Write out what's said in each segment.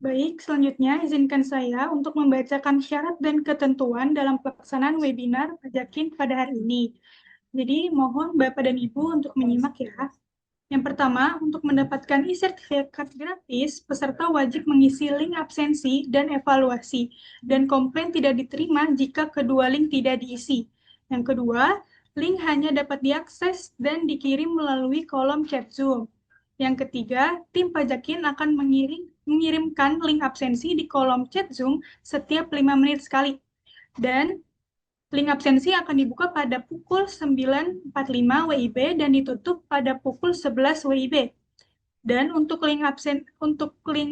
Baik, selanjutnya izinkan saya untuk membacakan syarat dan ketentuan dalam pelaksanaan webinar Pajakin pada hari ini. Jadi, mohon Bapak dan Ibu untuk menyimak ya. Yang pertama, untuk mendapatkan e-sertifikat gratis, peserta wajib mengisi link absensi dan evaluasi, dan komplain tidak diterima jika kedua link tidak diisi. Yang kedua, link hanya dapat diakses dan dikirim melalui kolom chat Zoom. Yang ketiga, tim Pajakin akan mengirimkan link absensi di kolom chat Zoom setiap 5 menit sekali. Dan link absensi akan dibuka pada pukul 9.45 WIB dan ditutup pada pukul 11 WIB. Dan untuk link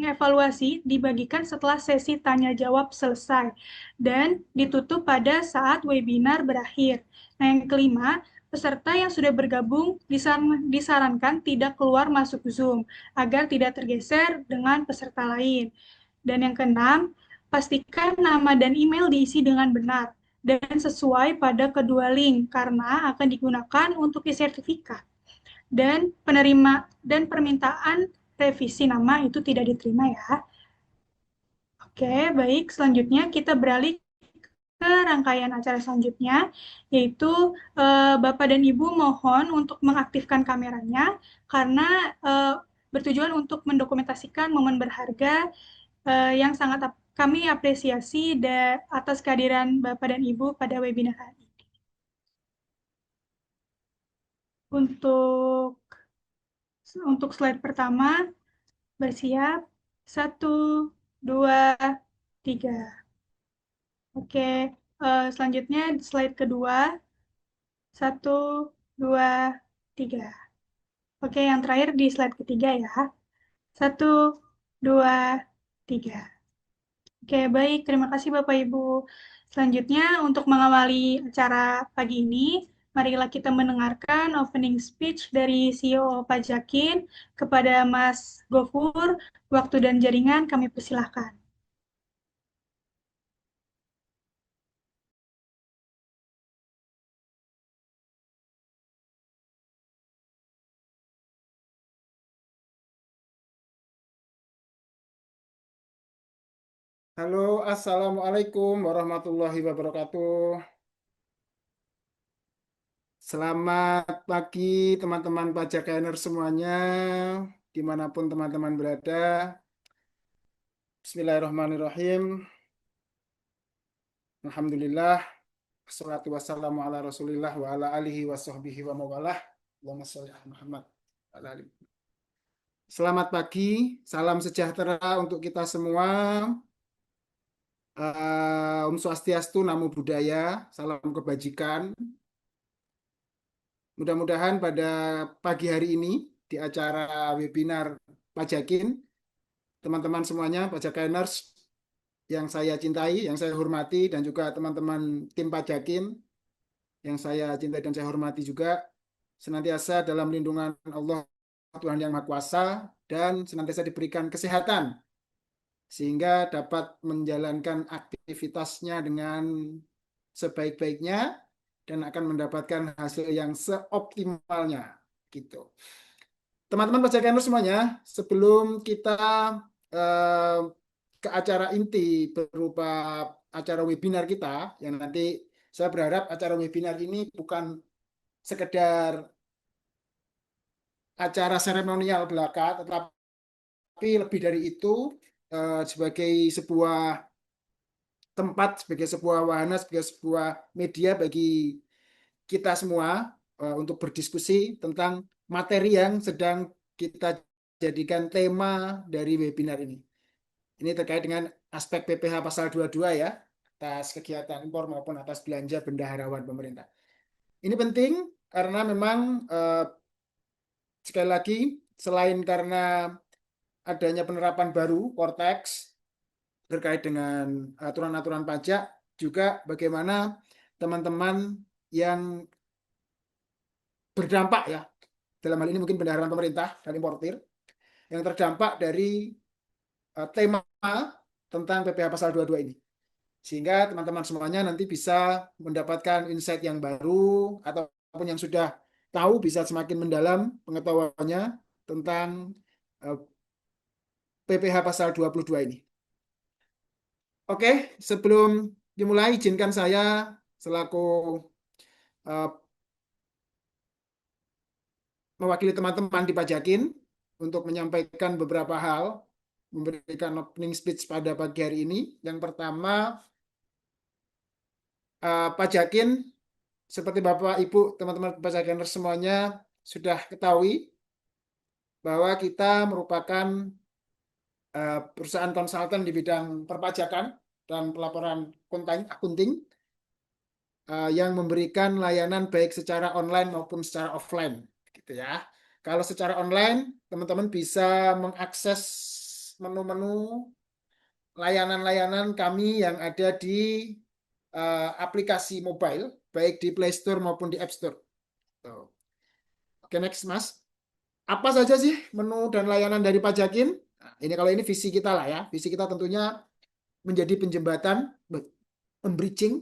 evaluasi dibagikan setelah sesi tanya jawab selesai dan ditutup pada saat webinar berakhir. Nah, yang kelima, peserta yang sudah bergabung disarankan tidak keluar masuk Zoom agar tidak tergeser dengan peserta lain. Dan yang keenam, pastikan nama dan email diisi dengan benar dan sesuai pada kedua link karena akan digunakan untuk e-sertifikat. Dan permintaan revisi nama itu tidak diterima ya. Oke, baik. Selanjutnya kita beralih ke rangkaian acara selanjutnya, yaitu Bapak dan Ibu mohon untuk mengaktifkan kameranya karena bertujuan untuk mendokumentasikan momen berharga yang sangat kami apresiasi atas kehadiran Bapak dan Ibu pada webinar hari ini. Untuk slide pertama, bersiap. 1, 2, 3. Oke, selanjutnya slide kedua. 1, 2, 3. Oke, yang terakhir di slide ketiga ya. 1, 2, 3. Oke, baik. Terima kasih Bapak Ibu. Selanjutnya, untuk mengawali acara pagi ini, marilah kita mendengarkan opening speech dari CEO Pajakin kepada Mas Gofur. Waktu dan jaringan kami persilahkan. Halo, Assalamualaikum warahmatullahi wabarakatuh. Selamat pagi teman-teman Pajakaner semuanya, dimanapun teman-teman berada. Bismillahirrahmanirrahim. Alhamdulillah. Wassalatu wassalamu ala rasulillah wa ala alihi wa sahbihi wa mawalah. Allahumma sholli ala Muhammad. Selamat pagi, salam sejahtera untuk kita semua. Om Swastiastu, Namo Buddhaya, salam kebajikan. Mudah-mudahan pada pagi hari ini di acara webinar Pajakin, teman-teman semuanya, Pajakiners yang saya cintai, yang saya hormati, dan juga teman-teman tim Pajakin yang saya cintai dan saya hormati juga, senantiasa dalam lindungan Allah Tuhan Yang Maha Kuasa dan senantiasa diberikan kesehatan sehingga dapat menjalankan aktivitasnya dengan sebaik-baiknya dan akan mendapatkan hasil yang seoptimalnya gitu. Teman-teman Pajakaners semuanya, sebelum kita eh, ke acara inti berupa acara webinar kita, yang nanti saya berharap acara webinar ini bukan sekedar acara seremonial belaka, tetapi lebih dari itu sebagai sebuah tempat, sebagai sebuah wahana, sebagai sebuah media bagi kita semua untuk berdiskusi tentang materi yang sedang kita jadikan tema dari webinar ini. Ini terkait dengan aspek PPh pasal 22 ya, atas kegiatan impor maupun atas belanja bendaharawan pemerintah. Ini penting karena memang sekali lagi selain karena adanya penerapan baru Cortex terkait dengan aturan-aturan pajak, juga bagaimana teman-teman yang berdampak ya, dalam hal ini mungkin bendaharawan pemerintah dan importir, yang terdampak dari tema tentang PPh pasal 22 ini. Sehingga teman-teman semuanya nanti bisa mendapatkan insight yang baru ataupun yang sudah tahu bisa semakin mendalam pengetahuannya tentang PPh pasal 22 ini. Oke, sebelum dimulai izinkan saya selaku uh, mewakili teman-teman di Pajakin untuk menyampaikan beberapa hal, memberikan opening speech pada pagi hari ini. Yang pertama, Pajakin seperti Bapak, Ibu, teman-teman Pajakiners semuanya sudah ketahui bahwa kita merupakan perusahaan konsultan di bidang perpajakan dan pelaporan akunting yang memberikan layanan baik secara online maupun secara offline, gitu ya. Kalau secara online, teman-teman bisa mengakses menu-menu layanan-layanan kami yang ada di aplikasi mobile, baik di Play Store maupun di App Store. Tuh. Oke, next, Mas. Apa saja sih menu dan layanan dari Pajakin? Nah, ini kalau ini visi kita lah ya. Visi kita tentunya menjadi penjembatan, membridging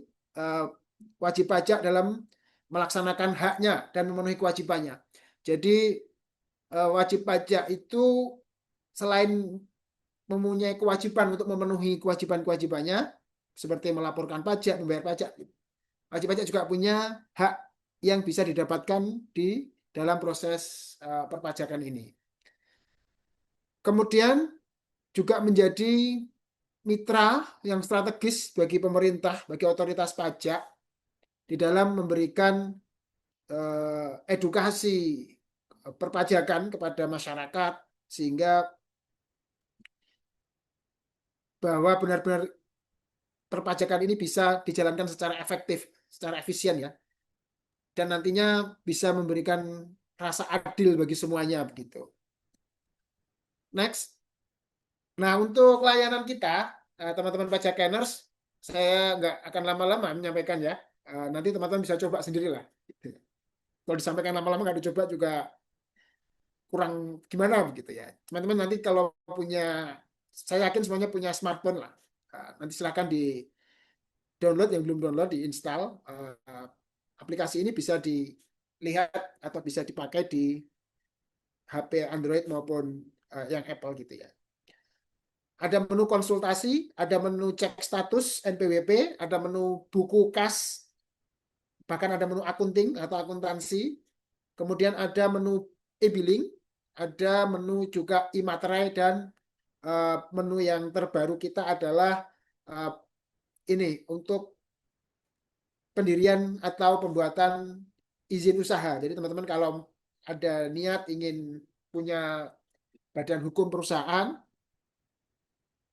wajib pajak dalam melaksanakan haknya dan memenuhi kewajibannya. Jadi wajib pajak itu selain mempunyai kewajiban untuk memenuhi kewajiban-kewajibannya, seperti melaporkan pajak, membayar pajak, wajib pajak juga punya hak yang bisa didapatkan di dalam proses perpajakan ini. Kemudian juga menjadi mitra yang strategis bagi pemerintah, bagi otoritas pajak di dalam memberikan edukasi perpajakan kepada masyarakat sehingga bahwa benar-benar perpajakan ini bisa dijalankan secara efektif, secara efisien ya, dan nantinya bisa memberikan rasa adil bagi semuanya begitu. Next. Nah, untuk layanan kita, teman-teman pajakaners, saya nggak akan lama-lama menyampaikan ya. Nanti teman-teman bisa coba sendirilah. Kalau disampaikan lama-lama nggak dicoba juga kurang gimana begitu ya. Teman-teman nanti kalau punya, saya yakin semuanya punya smartphone lah. Nanti silakan di download, yang belum download diinstal. Aplikasi ini bisa dilihat atau bisa dipakai di HP Android maupun yang Apple gitu ya. Ada menu konsultasi, ada menu cek status NPWP, ada menu buku kas, bahkan ada menu akunting atau akuntansi, kemudian ada menu e-billing, ada menu juga e-materai, dan menu yang terbaru kita adalah ini untuk pendirian atau pembuatan izin usaha. Jadi teman-teman kalau ada niat ingin punya badan hukum perusahaan,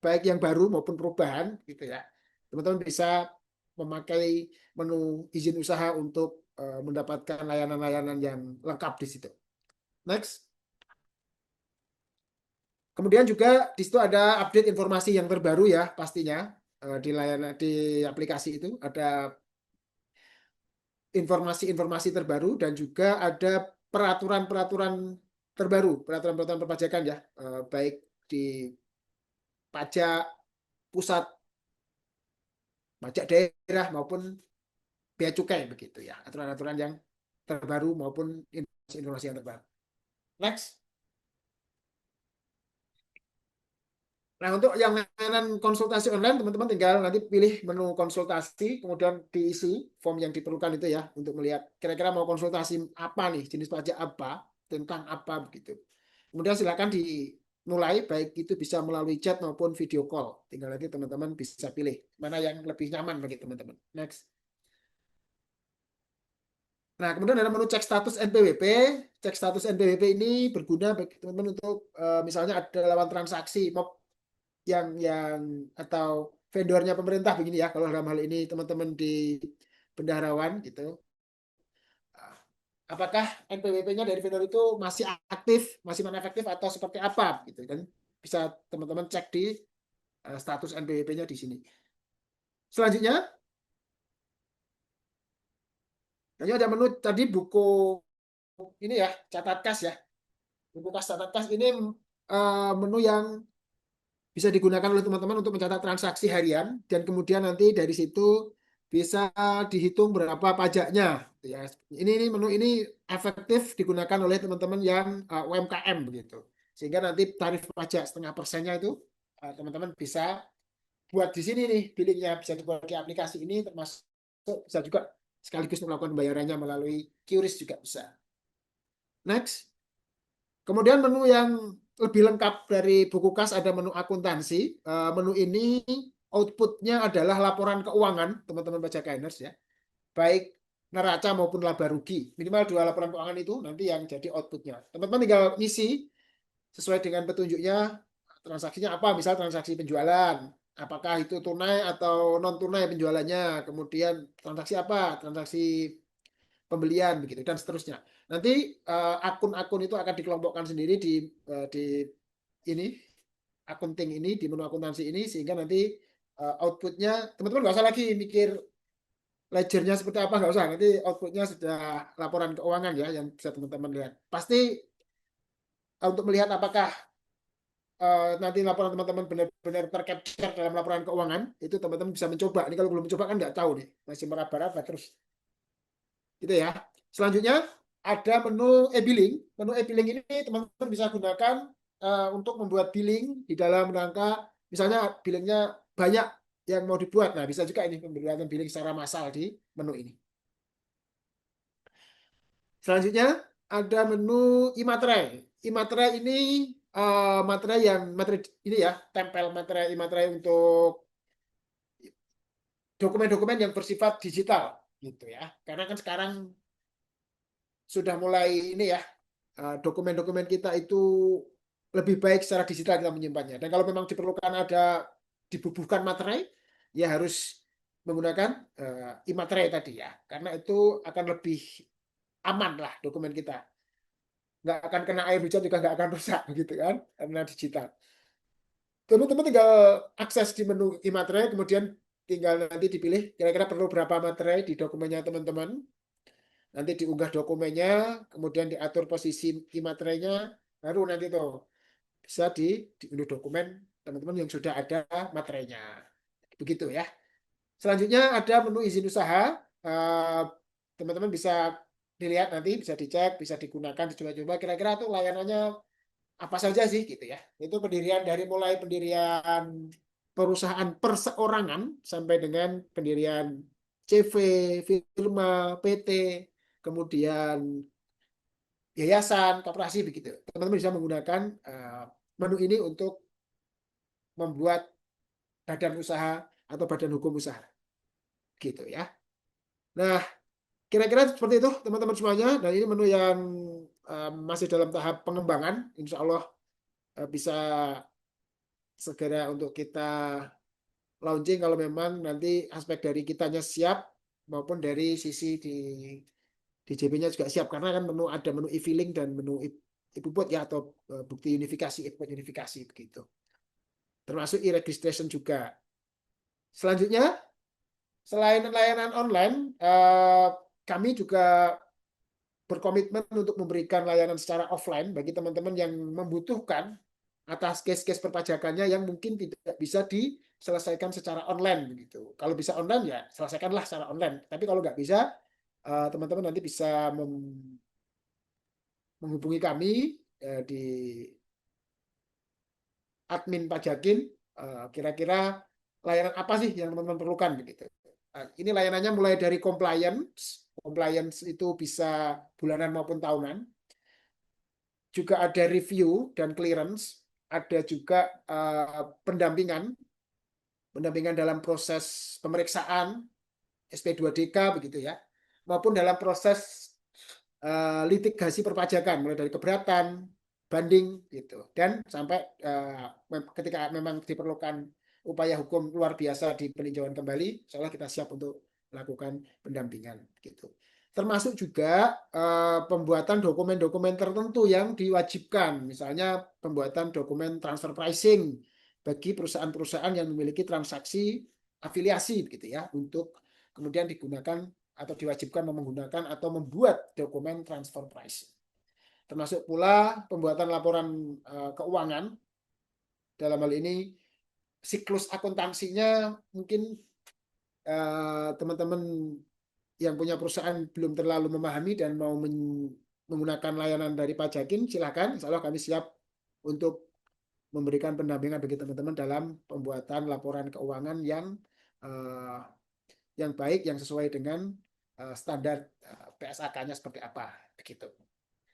baik yang baru maupun perubahan gitu ya, teman-teman bisa memakai menu izin usaha untuk mendapatkan layanan-layanan yang lengkap di situ. Next. Kemudian juga di situ ada update informasi yang terbaru ya pastinya, di layanan di aplikasi itu ada informasi-informasi terbaru dan juga ada peraturan-peraturan terbaru, peraturan-peraturan perpajakan ya, baik di pajak pusat, pajak daerah maupun bea cukai begitu ya, aturan-aturan yang terbaru maupun informasi yang terbaru. Next. Nah, untuk yang layanan konsultasi online, teman-teman tinggal nanti pilih menu konsultasi, kemudian diisi form yang diperlukan itu ya, untuk melihat kira-kira mau konsultasi apa nih, jenis pajak apa, tentang apa begitu. Kemudian silakan dimulai, baik itu bisa melalui chat maupun video call. Tinggal nanti teman-teman bisa pilih mana yang lebih nyaman bagi teman-teman. Next. Nah, kemudian ada menu cek status NPWP. Cek status NPWP ini berguna bagi teman-teman untuk misalnya ada lawan transaksi yang atau vendornya pemerintah begini ya. Kalau dalam hal ini teman-teman di bendaharawan gitu, apakah NPWP-nya dari vendor itu masih aktif, masih non-efektif atau seperti apa gitu kan? Bisa teman-teman cek di status NPWP-nya di sini. Selanjutnya, ini ada menu tadi buku ini ya, catat kas ya. Buku kas catat kas ini menu yang bisa digunakan oleh teman-teman untuk mencatat transaksi harian dan kemudian nanti dari situ bisa dihitung berapa pajaknya ya. Ini menu ini efektif digunakan oleh teman-teman yang UMKM begitu. Sehingga nanti tarif pajak 0,5%-nya itu teman-teman bisa buat di sini nih billingnya, bisa dibuat di aplikasi ini, termasuk bisa juga sekaligus melakukan pembayarannya melalui QRIS juga bisa. Next. Kemudian menu yang lebih lengkap dari buku kas ada menu akuntansi. Menu ini outputnya adalah laporan keuangan teman-teman pajak Gainers ya. Baik neraca maupun laba rugi. Minimal 2 laporan keuangan itu nanti yang jadi outputnya. Teman-teman tinggal ngisi sesuai dengan petunjuknya, transaksinya apa, misal transaksi penjualan, apakah itu tunai atau non tunai penjualannya, kemudian transaksi apa, transaksi pembelian begitu dan seterusnya. Nanti akun-akun itu akan dikelompokkan sendiri di ini akunting ini, di menu akuntansi ini, sehingga nanti outputnya teman-teman nggak usah lagi mikir ledgernya seperti apa, nggak usah. Nanti outputnya sudah laporan keuangan ya yang bisa teman-teman lihat. Pasti untuk melihat apakah nanti laporan teman-teman benar-benar tercapture dalam laporan keuangan, itu teman-teman bisa mencoba. Ini kalau belum mencoba kan nggak tahu nih, masih meraba-raba terus. Gitu ya. Selanjutnya ada menu e-billing. Menu e-billing ini teman-teman bisa gunakan untuk membuat billing di dalam rangka, misalnya billingnya banyak yang mau dibuat. Nah, bisa juga ini pembuatan billing secara massal di menu ini. Selanjutnya ada menu imaterai. Imaterai ini materai yang materi ini ya, tempel materai imaterai untuk dokumen-dokumen yang bersifat digital gitu ya. Karena kan sekarang sudah mulai ini ya, dokumen-dokumen kita itu lebih baik secara digital kita menyimpannya. Dan kalau memang diperlukan ada dibubuhkan materai, ya harus menggunakan e-materai tadi ya. Karena itu akan lebih aman lah dokumen kita. Nggak akan kena air hujan juga nggak akan rusak begitu kan, karena digital. Teman-teman tinggal akses di menu e-materai, kemudian tinggal nanti dipilih kira-kira perlu berapa materai di dokumennya teman-teman. Nanti diunggah dokumennya, kemudian diatur posisi e-materainya, baru nanti tuh bisa diunduh dokumen teman-teman yang sudah ada materainya. Begitu ya. Selanjutnya ada menu izin usaha. Teman-teman bisa dilihat nanti, bisa dicek, bisa digunakan, dicoba-coba. Kira-kira tuh layanannya apa saja sih gitu ya. Itu pendirian dari mulai pendirian perusahaan perseorangan sampai dengan pendirian CV, firma, PT, kemudian yayasan, koperasi begitu. Teman-teman bisa menggunakan menu ini untuk membuat badan usaha atau badan hukum usaha. Gitu ya. Nah, kira-kira seperti itu teman-teman semuanya. Dan ini menu yang masih dalam tahap pengembangan. Insya Allah bisa segera untuk kita launching kalau memang nanti aspek dari kitanya siap maupun dari sisi di JP-nya juga siap. Karena kan ada menu e-filing dan menu e-buput ya, atau bukti unifikasi, e-buput unifikasi begitu. Termasuk e-registration juga. Selanjutnya, selain layanan online, kami juga berkomitmen untuk memberikan layanan secara offline bagi teman-teman yang membutuhkan atas case-case perpajakannya yang mungkin tidak bisa diselesaikan secara online begitu. Kalau bisa online ya selesaikanlah secara online. Tapi kalau nggak bisa, teman-teman nanti bisa menghubungi kami di admin pajakin, kira-kira layanan apa sih yang teman-teman perlukan begitu. Ini layanannya mulai dari compliance. Compliance itu bisa bulanan maupun tahunan. Juga ada review dan clearance. Ada juga pendampingan dalam proses pemeriksaan SP2DK begitu ya, maupun dalam proses litigasi perpajakan mulai dari keberatan, banding gitu, dan sampai ketika memang diperlukan upaya hukum luar biasa di peninjauan kembali, insya Allah kita siap untuk melakukan pendampingan gitu. Termasuk juga pembuatan dokumen-dokumen tertentu yang diwajibkan, misalnya pembuatan dokumen transfer pricing bagi perusahaan-perusahaan yang memiliki transaksi afiliasi begitu ya, untuk kemudian digunakan atau diwajibkan menggunakan atau membuat dokumen transfer pricing. Termasuk pula pembuatan laporan keuangan. Dalam hal ini siklus akuntansinya mungkin teman-teman yang punya perusahaan belum terlalu memahami dan mau menggunakan layanan dari Pajakin, silakan. Insya Allah kami siap untuk memberikan pendampingan bagi teman-teman dalam pembuatan laporan keuangan eh, yang baik, yang sesuai dengan standar PSAK-nya seperti apa, begitu.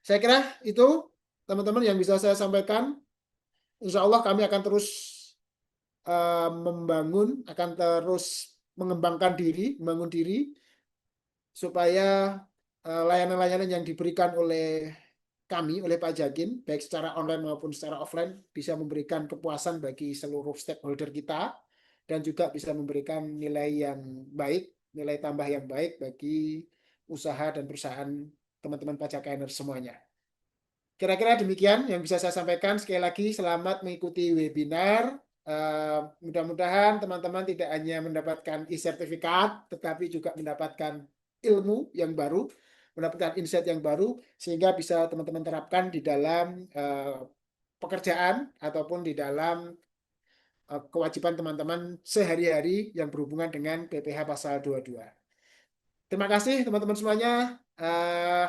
Saya kira itu teman-teman yang bisa saya sampaikan. Insya Allah kami akan terus membangun, akan terus mengembangkan diri, membangun diri supaya layanan-layanan yang diberikan oleh kami, oleh Pak Jakin, baik secara online maupun secara offline, bisa memberikan kepuasan bagi seluruh stakeholder kita dan juga bisa memberikan nilai yang baik, nilai tambah yang baik bagi usaha dan perusahaan teman-teman pajakiner semuanya. Kira-kira demikian yang bisa saya sampaikan. Sekali lagi, selamat mengikuti webinar. Mudah-mudahan teman-teman tidak hanya mendapatkan e-sertifikat, tetapi juga mendapatkan ilmu yang baru, mendapatkan insight yang baru, sehingga bisa teman-teman terapkan di dalam pekerjaan ataupun di dalam kewajiban teman-teman sehari-hari yang berhubungan dengan PPh pasal 22. Terima kasih teman-teman semuanya. Eh,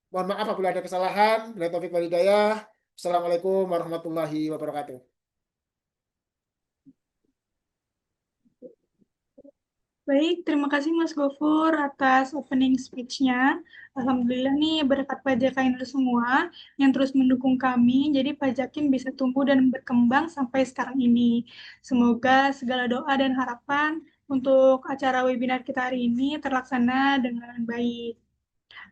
Mohon maaf apabila ada kesalahan. Bila taufik wal hidayah. Assalamualaikum warahmatullahi wabarakatuh. Baik, terima kasih Mas Gofur atas opening speech-nya. Alhamdulillah nih berkat Pajakainer semua yang terus mendukung kami, jadi Pajakin bisa tumbuh dan berkembang sampai sekarang ini. Semoga segala doa dan harapan untuk acara webinar kita hari ini terlaksana dengan baik.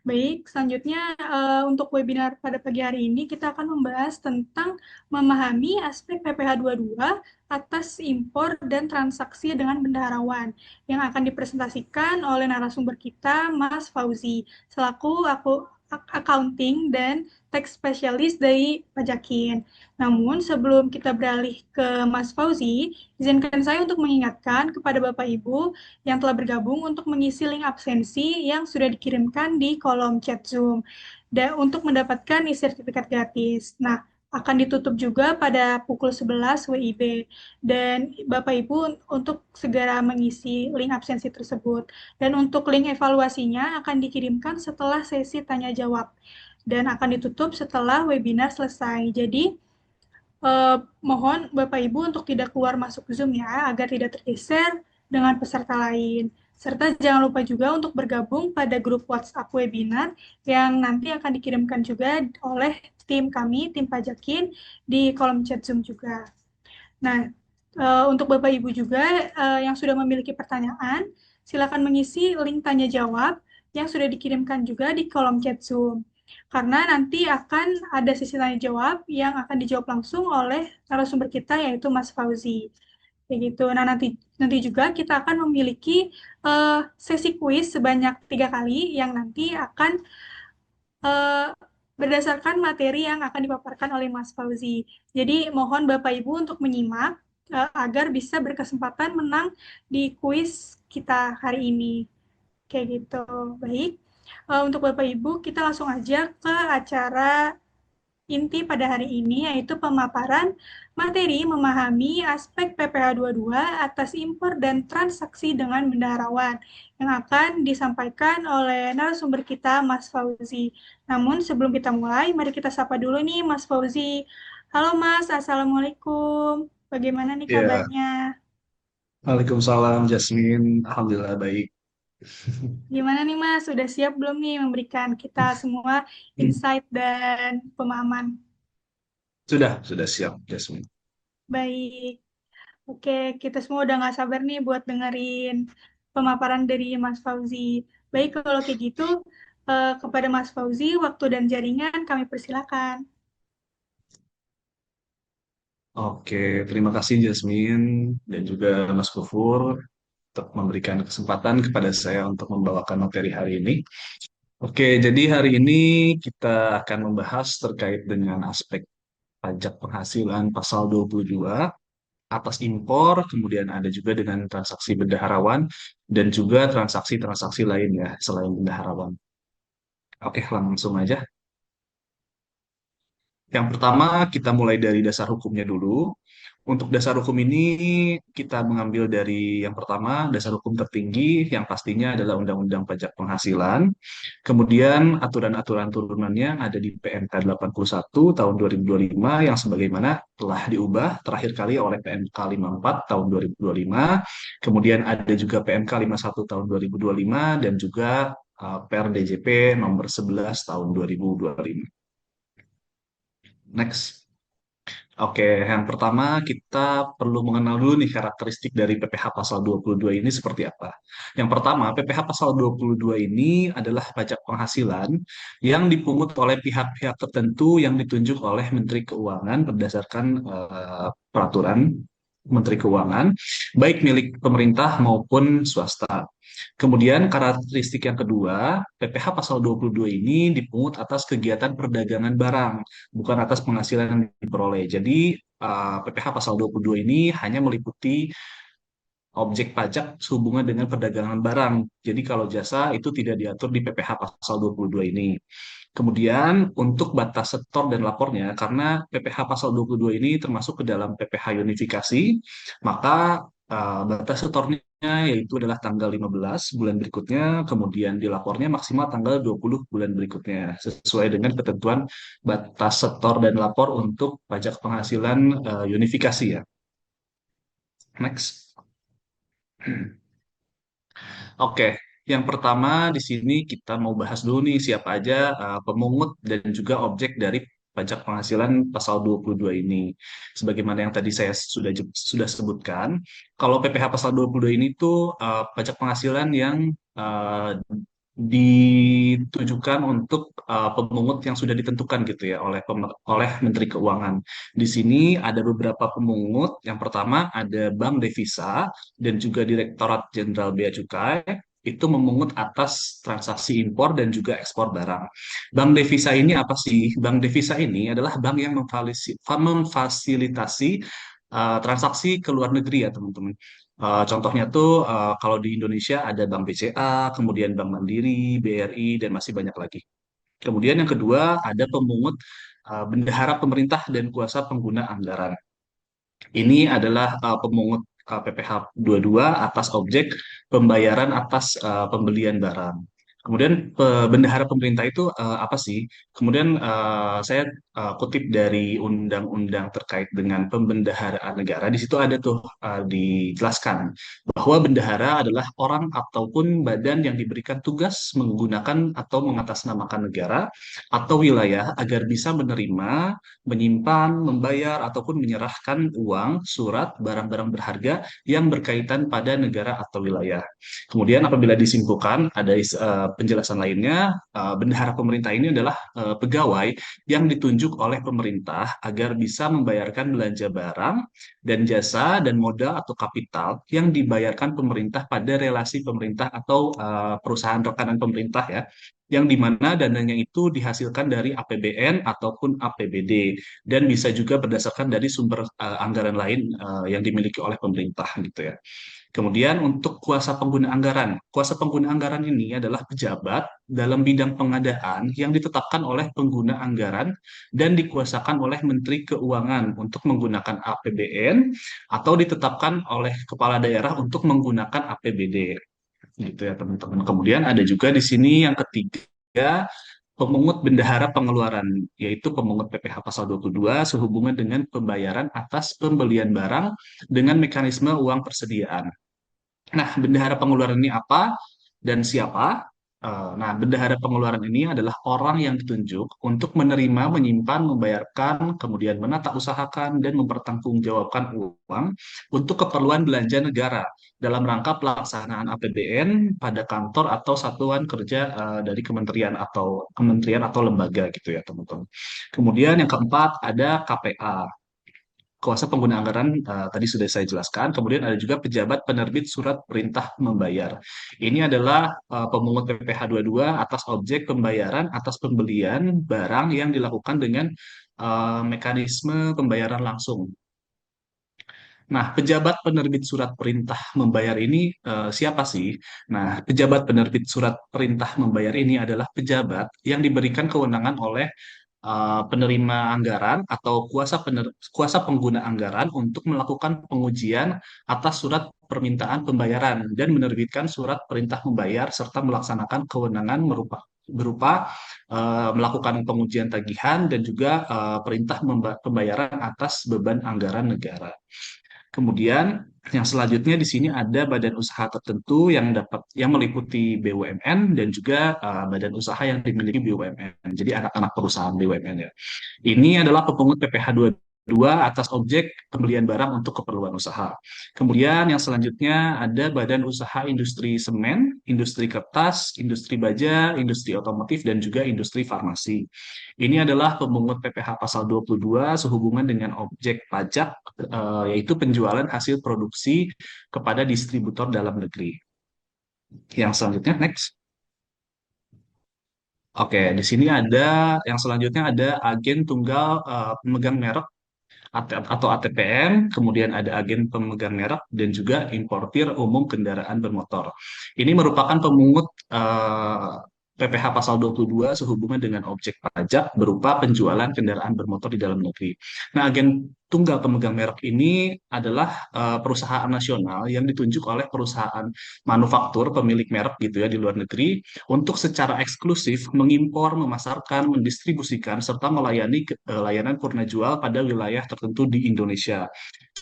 Baik, selanjutnya untuk webinar pada pagi hari ini kita akan membahas tentang memahami aspek PPh 22 atas impor dan transaksi dengan bendaharawan yang akan dipresentasikan oleh narasumber kita, Mas Fauzi, selaku accounting dan tax specialist dari Pajakin. Namun sebelum kita beralih ke Mas Fauzi, izinkan saya untuk mengingatkan kepada Bapak Ibu yang telah bergabung untuk mengisi link absensi yang sudah dikirimkan di kolom chat Zoom dan untuk mendapatkan e-sertifikat gratis. Nah, akan ditutup juga pada pukul 11 WIB dan Bapak Ibu untuk segera mengisi link absensi tersebut. Dan untuk link evaluasinya akan dikirimkan setelah sesi tanya jawab dan akan ditutup setelah webinar selesai. Jadi mohon Bapak Ibu untuk tidak keluar masuk Zoom ya, agar tidak tergeser dengan peserta lain. Serta jangan lupa juga untuk bergabung pada grup WhatsApp webinar yang nanti akan dikirimkan juga oleh tim kami, tim Pajakin, di kolom chat Zoom juga. Nah, untuk Bapak Ibu juga yang sudah memiliki pertanyaan, silakan mengisi link tanya jawab yang sudah dikirimkan juga di kolom chat Zoom. Karena nanti akan ada sesi tanya jawab yang akan dijawab langsung oleh narasumber kita yaitu Mas Fauzi. Kayak gitu. Nah, nanti juga kita akan memiliki sesi kuis sebanyak 3 kali yang nanti akan eh, berdasarkan materi yang akan dipaparkan oleh Mas Fauzi. Jadi mohon Bapak Ibu untuk menyimak agar bisa berkesempatan menang di kuis kita hari ini. Kayak gitu. Baik. Untuk Bapak Ibu, kita langsung aja ke acara inti pada hari ini, yaitu pemaparan materi memahami aspek PPh 22 atas impor dan transaksi dengan bendaharawan yang akan disampaikan oleh narasumber kita, Mas Fauzi. Namun sebelum kita mulai, mari kita sapa dulu nih Mas Fauzi. Halo Mas, Assalamualaikum. Bagaimana nih Ya, kabarnya? Waalaikumsalam Jasmine. Alhamdulillah baik. Gimana nih Mas, sudah siap belum nih memberikan kita semua insight dan pemahaman? Sudah siap Jasmine. Baik. Oke, kita semua udah nggak sabar nih buat dengerin pemaparan dari Mas Fauzi. Baik, kalau kayak gitu, kepada Mas Fauzi, waktu dan jaringan kami persilakan. Oke, terima kasih Jasmine dan juga Mas Kufur untuk memberikan kesempatan kepada saya untuk membawakan materi hari ini. Oke, jadi hari ini kita akan membahas terkait dengan aspek pajak penghasilan pasal 22 atas impor, kemudian ada juga dengan transaksi bendaharawan dan juga transaksi-transaksi lain ya selain bendaharawan. Oke, langsung aja. Yang pertama, kita mulai dari dasar hukumnya dulu. Untuk dasar hukum ini kita mengambil dari yang pertama, dasar hukum tertinggi yang pastinya adalah Undang-Undang Pajak Penghasilan. Kemudian aturan-aturan turunannya ada di PMK 81 tahun 2025 yang sebagaimana telah diubah terakhir kali oleh PMK 54 tahun 2025. Kemudian ada juga PMK 51 tahun 2025 dan juga Per DJP nomor 11 tahun 2025. Next. Oke, yang pertama kita perlu mengenal dulu nih karakteristik dari PPh pasal 22 ini seperti apa. Yang pertama, PPh pasal 22 ini adalah pajak penghasilan yang dipungut oleh pihak-pihak tertentu yang ditunjuk oleh Menteri Keuangan berdasarkan peraturan Menteri Keuangan, baik milik pemerintah maupun swasta. Kemudian karakteristik yang kedua, PPh pasal 22 ini dipungut atas kegiatan perdagangan barang, bukan atas penghasilan yang diperoleh. Jadi PPh pasal 22 ini hanya meliputi objek pajak sehubungan dengan perdagangan barang. Jadi kalau jasa itu tidak diatur di PPh pasal 22 ini. Kemudian untuk batas setor dan lapornya, karena PPh pasal 22 ini termasuk ke dalam PPh unifikasi, maka batas setornya yaitu adalah tanggal 15 bulan berikutnya, kemudian dilapornya maksimal tanggal 20 bulan berikutnya, sesuai dengan ketentuan batas setor dan lapor untuk pajak penghasilan unifikasi ya. Next. Oke, yang pertama di sini kita mau bahas dulu nih siapa aja pemungut dan juga objek dari pajak penghasilan pasal 22 ini. Sebagaimana yang tadi saya sudah sebutkan, kalau PPh pasal 22 ini tuh pajak penghasilan yang ditujukan untuk pemungut yang sudah ditentukan gitu ya oleh Menteri Keuangan. Di sini ada beberapa pemungut. Yang pertama ada Bank Devisa dan juga Direktorat Jenderal Bea Cukai itu memungut atas transaksi impor dan juga ekspor barang. Bank Devisa ini apa sih? Bank Devisa ini adalah bank yang memfasilitasi transaksi ke luar negeri ya teman-teman. Contohnya tuh kalau di Indonesia ada Bank BCA, kemudian Bank Mandiri, BRI, dan masih banyak lagi. Kemudian yang kedua ada pemungut bendahara pemerintah dan kuasa pengguna anggaran. Ini adalah pemungut PPh 22 atas objek pembayaran atas pembelian barang. Kemudian bendahara pemerintah itu apa sih? Kemudian saya kutip dari undang-undang terkait dengan pembendaharaan negara. Di situ ada tuh dijelaskan bahwa bendahara adalah orang ataupun badan yang diberikan tugas menggunakan atau mengatasnamakan negara atau wilayah agar bisa menerima, menyimpan, membayar, ataupun menyerahkan uang, surat, barang-barang berharga yang berkaitan pada negara atau wilayah. Kemudian apabila disimpulkan, ada penjelasan lainnya, bendahara pemerintah ini adalah pegawai yang ditunjuk oleh pemerintah agar bisa membayarkan belanja barang dan jasa dan modal atau kapital yang dibayarkan pemerintah pada relasi pemerintah atau perusahaan rekanan pemerintah ya, yang dimana dananya itu dihasilkan dari APBN ataupun APBD dan bisa juga berdasarkan dari sumber anggaran lain yang dimiliki oleh pemerintah gitu ya. Kemudian untuk kuasa pengguna anggaran ini adalah pejabat dalam bidang pengadaan yang ditetapkan oleh pengguna anggaran dan dikuasakan oleh Menteri Keuangan untuk menggunakan APBN atau ditetapkan oleh kepala daerah untuk menggunakan APBD gitu ya teman-teman. Kemudian ada juga di sini yang ketiga pemungut bendahara pengeluaran, yaitu pemungut PPh pasal 22 sehubungan dengan pembayaran atas pembelian barang dengan mekanisme uang persediaan. Nah, bendahara pengeluaran ini apa dan siapa? Nah, bendahara pengeluaran ini adalah orang yang ditunjuk untuk menerima, menyimpan, membayarkan, kemudian menata usahakan, dan mempertanggungjawabkan uang untuk keperluan belanja negara dalam rangka pelaksanaan APBN pada kantor atau satuan kerja dari kementerian atau lembaga gitu ya, teman-teman. Kemudian yang keempat ada KPA. Kuasa pengguna anggaran tadi sudah saya jelaskan. Kemudian ada juga pejabat penerbit surat perintah membayar. Ini adalah pemungut PPh 22 atas objek pembayaran atas pembelian barang yang dilakukan dengan mekanisme pembayaran langsung. Nah, pejabat penerbit surat perintah membayar ini siapa sih? Nah, pejabat penerbit surat perintah membayar ini adalah pejabat yang diberikan kewenangan oleh penerima anggaran atau kuasa pengguna anggaran untuk melakukan pengujian atas surat permintaan pembayaran dan menerbitkan surat perintah membayar serta melaksanakan kewenangan berupa melakukan pengujian tagihan dan juga perintah pembayaran atas beban anggaran negara. Kemudian yang selanjutnya di sini ada badan usaha tertentu yang meliputi BUMN dan juga badan usaha yang dimiliki BUMN. Jadi anak-anak perusahaan BUMN ya. Ini adalah pepungut PPh 22 atas objek pembelian barang untuk keperluan usaha. Kemudian yang selanjutnya ada badan usaha industri semen, industri kertas, industri baja, industri otomotif, dan juga industri farmasi. Ini adalah pemungut PPh pasal 22 sehubungan dengan objek pajak, yaitu penjualan hasil produksi kepada distributor dalam negeri. Yang selanjutnya, next. Oke, di sini yang selanjutnya ada agen tunggal pemegang merek atau ATPM, kemudian ada agen pemegang merek dan juga importir umum kendaraan bermotor. Ini merupakan pemungut PPh pasal 22 sehubungan dengan objek pajak berupa penjualan kendaraan bermotor di dalam negeri. Nah, agen tunggal pemegang merek ini adalah perusahaan nasional yang ditunjuk oleh perusahaan manufaktur pemilik merek gitu ya di luar negeri untuk secara eksklusif mengimpor, memasarkan, mendistribusikan serta melayani layanan purna jual pada wilayah tertentu di Indonesia.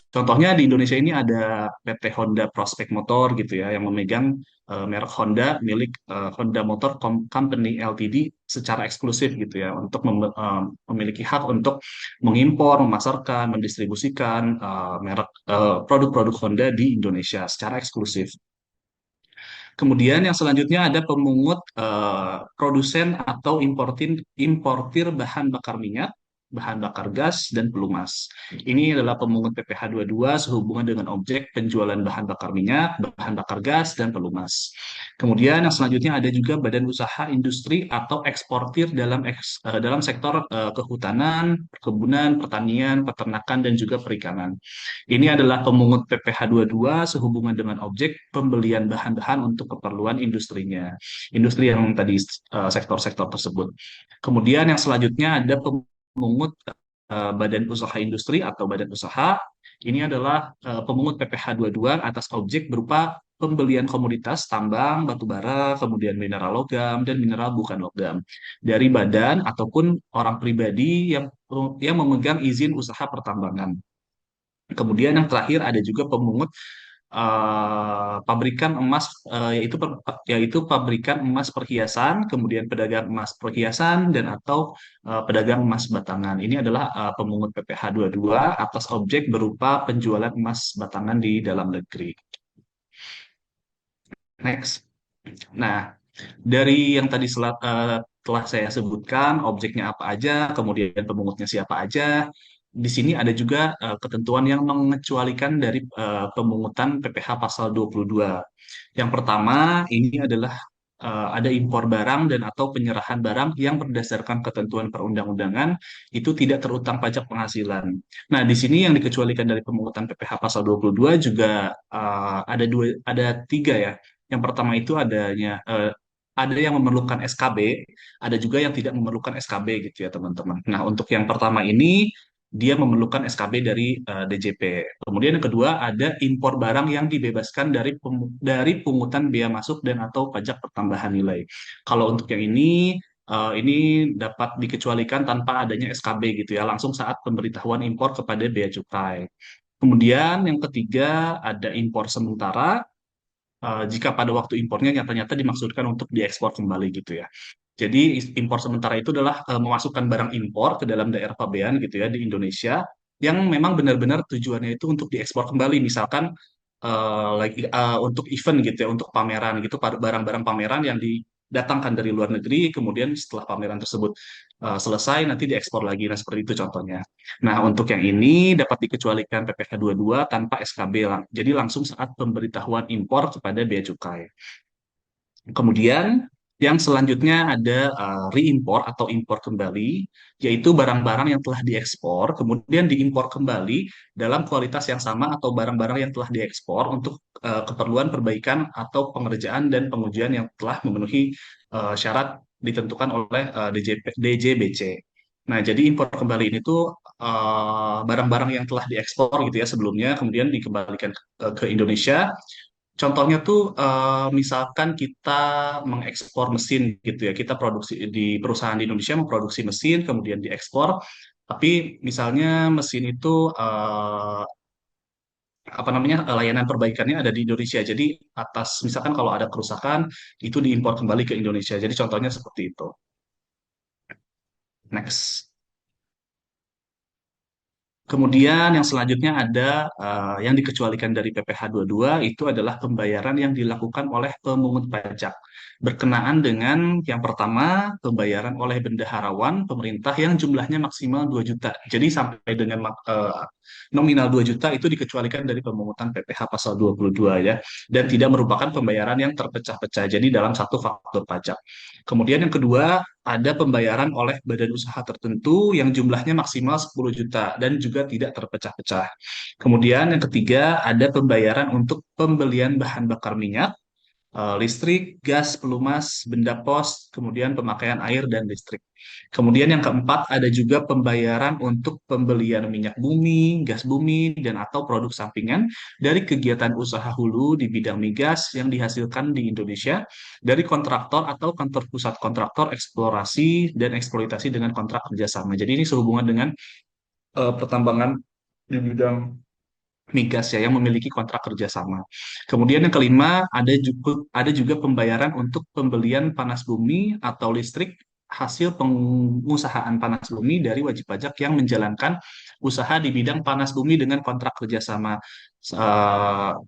Contohnya di Indonesia ini ada PT Honda Prospect Motor gitu ya yang memegang merek Honda milik Honda Motor Company Ltd secara eksklusif gitu ya untuk memiliki hak untuk mengimpor, memasarkan, mendistribusikan produk-produk Honda di Indonesia secara eksklusif. Kemudian yang selanjutnya ada pemungut produsen atau importir bahan bakar minyak, bahan bakar gas, dan pelumas. Ini adalah pemungut PPh 22 sehubungan dengan objek penjualan bahan bakar minyak, bahan bakar gas, dan pelumas. Kemudian yang selanjutnya ada juga badan usaha industri atau eksportir dalam sektor kehutanan, perkebunan, pertanian, peternakan, dan juga perikanan. Ini adalah pemungut PPh 22 sehubungan dengan objek pembelian bahan-bahan untuk keperluan industrinya. Industri yang tadi sektor-sektor tersebut. Kemudian yang selanjutnya ada pemungut badan usaha industri atau badan usaha. Ini adalah pemungut PPh 22 atas objek berupa pembelian komoditas tambang, batu bara, kemudian mineral logam dan mineral bukan logam dari badan ataupun orang pribadi yang memegang izin usaha pertambangan. Kemudian yang terakhir ada juga pemungut pabrikan emas yaitu pabrikan emas perhiasan, kemudian pedagang emas perhiasan dan atau pedagang emas batangan. Ini adalah pemungut PPh 22 atas objek berupa penjualan emas batangan di dalam negeri. Next. Nah, dari yang tadi telah saya sebutkan, objeknya apa aja, kemudian pemungutnya siapa aja, di sini ada juga ketentuan yang mengecualikan dari pemungutan PPh pasal 22. Yang pertama, ini adalah ada impor barang dan atau penyerahan barang yang berdasarkan ketentuan perundang-undangan itu tidak terutang pajak penghasilan. Nah, di sini yang dikecualikan dari pemungutan PPh pasal 22 juga ada tiga ya. Yang pertama itu ada yang memerlukan SKB, ada juga yang tidak memerlukan SKB gitu ya teman-teman. Nah, untuk yang pertama ini dia memerlukan SKB dari DJP. Kemudian yang kedua ada impor barang yang dibebaskan dari pungutan bea masuk dan atau pajak pertambahan nilai. Kalau untuk yang ini dapat dikecualikan tanpa adanya SKB gitu ya, langsung saat pemberitahuan impor kepada bea cukai. Kemudian yang ketiga ada impor sementara jika pada waktu impornya nyata-nyata dimaksudkan untuk diekspor kembali gitu ya. Jadi impor sementara itu adalah memasukkan barang impor ke dalam daerah pabean gitu ya di Indonesia yang memang benar-benar tujuannya itu untuk diekspor kembali. Misalkan untuk event gitu ya, untuk pameran gitu, barang-barang pameran yang didatangkan dari luar negeri, kemudian setelah pameran tersebut selesai nanti diekspor lagi. Nah, seperti itu contohnya. Nah, untuk yang ini dapat dikecualikan PPh 22 tanpa SKB, jadi langsung saat pemberitahuan impor kepada bea cukai. Kemudian yang selanjutnya ada reimpor atau impor kembali, yaitu barang-barang yang telah diekspor, kemudian diimpor kembali dalam kualitas yang sama atau barang-barang yang telah diekspor untuk keperluan perbaikan atau pengerjaan dan pengujian yang telah memenuhi syarat ditentukan oleh DJBC. Nah, jadi impor kembali ini tuh barang-barang yang telah diekspor gitu ya sebelumnya, kemudian dikembalikan ke Indonesia. Contohnya tuh misalkan kita mengekspor mesin gitu ya, kita produksi di perusahaan di Indonesia memproduksi mesin, kemudian diekspor, tapi misalnya mesin itu apa namanya layanan perbaikannya ada di Indonesia. Jadi atas misalkan kalau ada kerusakan itu diimpor kembali ke Indonesia. Jadi contohnya seperti itu. Next. Kemudian yang selanjutnya ada yang dikecualikan dari PPh 22 itu adalah pembayaran yang dilakukan oleh pemungut pajak berkenaan dengan yang pertama pembayaran oleh bendaharawan pemerintah yang jumlahnya maksimal 2 juta. Jadi sampai dengan nominal 2 juta itu dikecualikan dari pemungutan PPh pasal 22 ya dan tidak merupakan pembayaran yang terpecah-pecah. Jadi dalam satu faktur pajak. Kemudian yang kedua ada pembayaran oleh badan usaha tertentu yang jumlahnya maksimal 10 juta dan juga tidak terpecah-pecah. Kemudian yang ketiga ada pembayaran untuk pembelian bahan bakar minyak, listrik, gas, pelumas, benda pos, kemudian pemakaian air dan listrik. Kemudian yang keempat ada juga pembayaran untuk pembelian minyak bumi, gas bumi, dan atau produk sampingan dari kegiatan usaha hulu di bidang migas yang dihasilkan di Indonesia dari kontraktor atau kantor pusat kontraktor eksplorasi dan eksploitasi dengan kontrak kerjasama. Jadi ini sehubungan dengan pertambangan di bidang migas ya yang memiliki kontrak kerjasama. Kemudian yang kelima ada juga pembayaran untuk pembelian panas bumi atau listrik hasil pengusahaan panas bumi dari wajib pajak yang menjalankan usaha di bidang panas bumi dengan kontrak kerjasama.